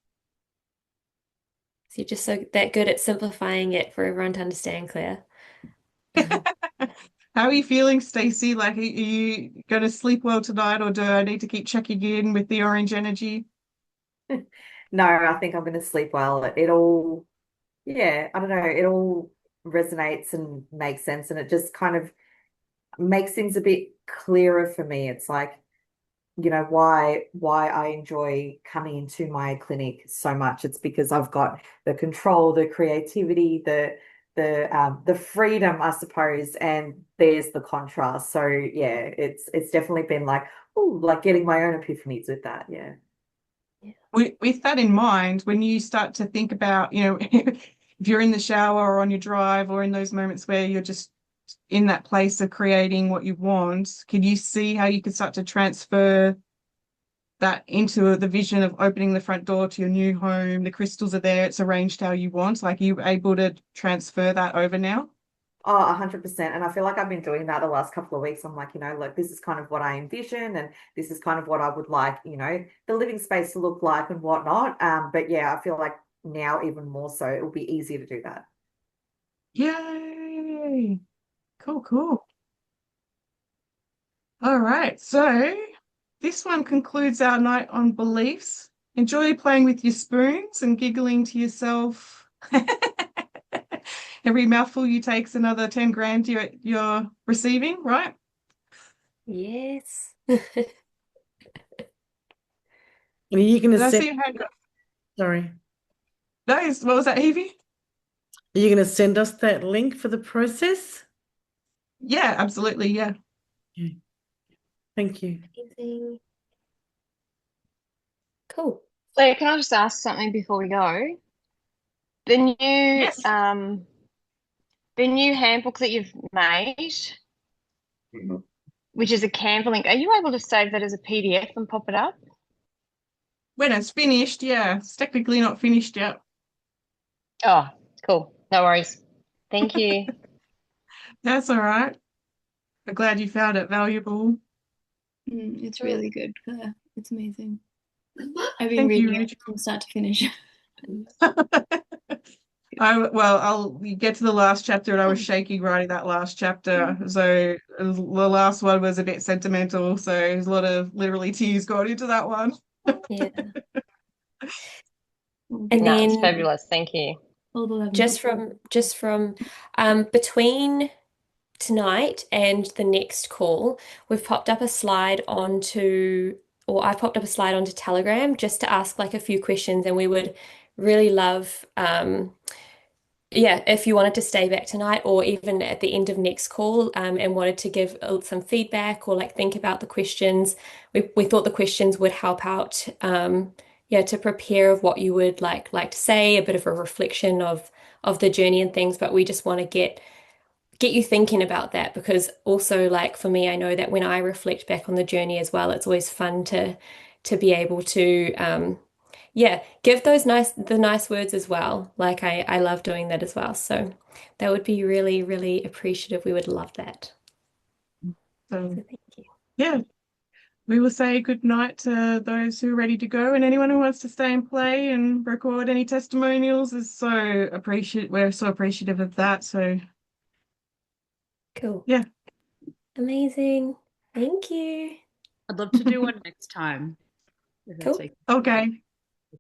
A: So you're just so that good at simplifying it for everyone to understand, Claire.
C: How are you feeling, Stacey? Like, are you going to sleep well tonight, or do I need to keep checking in with the orange energy?
J: No, I think I'm going to sleep well. It all, yeah, I don't know, it all resonates and makes sense, and it just kind of makes things a bit clearer for me. It's like, you know, why I enjoy coming into my clinic so much. It's because I've got the control, the creativity, the freedom, I suppose, and there's the contrast. So yeah, it's definitely been like, oh, like getting my own epiphanies with that. Yeah.
C: With that in mind, when you start to think about, you know, if you're in the shower or on your drive or in those moments where you're just in that place of creating what you want, can you see how you could start to transfer that into the vision of opening the front door to your new home? The crystals are there, it's arranged how you want. Like, are you able to transfer that over now?
J: Oh, 100%. And I feel like I've been doing that the last couple of weeks. I'm like, you know, like this is kind of what I envision, and this is kind of what I would like, you know, the living space to look like and whatnot. But yeah, I feel like now even more so, it will be easier to do that.
C: Yay! Cool, cool. All right, so this one concludes our night on beliefs. Enjoy playing with your spoons and giggling to yourself. Every mouthful you take's another 10 grand you're receiving, right?
A: Yes.
I: Are you going
C: Did
I: to
C: I
I: send,
C: see your hand go?
I: sorry,
C: No, what was that, Evie?
I: are you going to send us that link for the process?
C: Yeah, absolutely. Yeah.
I: Okay. Thank you.
A: Amazing. Cool.
F: So can I just ask something before we go? The new
C: Yes.
F: the new handbook that you've made, which is a Canva link, are you able to save that as a PDF and pop it up?
C: When it's finished, yeah. It's technically not finished yet.
F: Oh, cool. No worries. Thank you.
C: That's all right. I'm glad you found it valuable.
D: It's really good, Claire. It's amazing. I've been
C: Thank you,
D: reading it
C: Rachel.
D: from start to finish.
C: I'll get to the last chapter, and I was shaking writing that last chapter. So the last one was a bit sentimental. So there's a lot of literally tears going into that one.
A: Yeah.
F: No,
A: And
F: it's
A: then
F: fabulous. Thank you.
D: All the love.
A: just from between tonight and the next call, we've popped up a slide onto, or I've popped up a slide onto Telegram just to ask like a few questions, and we would really love, yeah, if you wanted to stay back tonight or even at the end of next call, and wanted to give some feedback or like think about the questions, we thought the questions would help out, yeah, to prepare of what you would like to say, a bit of a reflection of the journey and things, but we just want to get you thinking about that, because also like for me, I know that when I reflect back on the journey as well, it's always fun to be able to yeah, give those nice words as well. Like I love doing that as well. So that would be really, really appreciative. We would love that.
C: So
A: So thank you.
C: yeah, we will say good night to those who are ready to go, and anyone who wants to stay and play and record any testimonials is so appreciate. We're so appreciative of that. So
A: Cool.
C: yeah,
A: Amazing. Thank you.
G: I'd love to do one next time, if that's
A: Cool.
G: okay.
C: okay.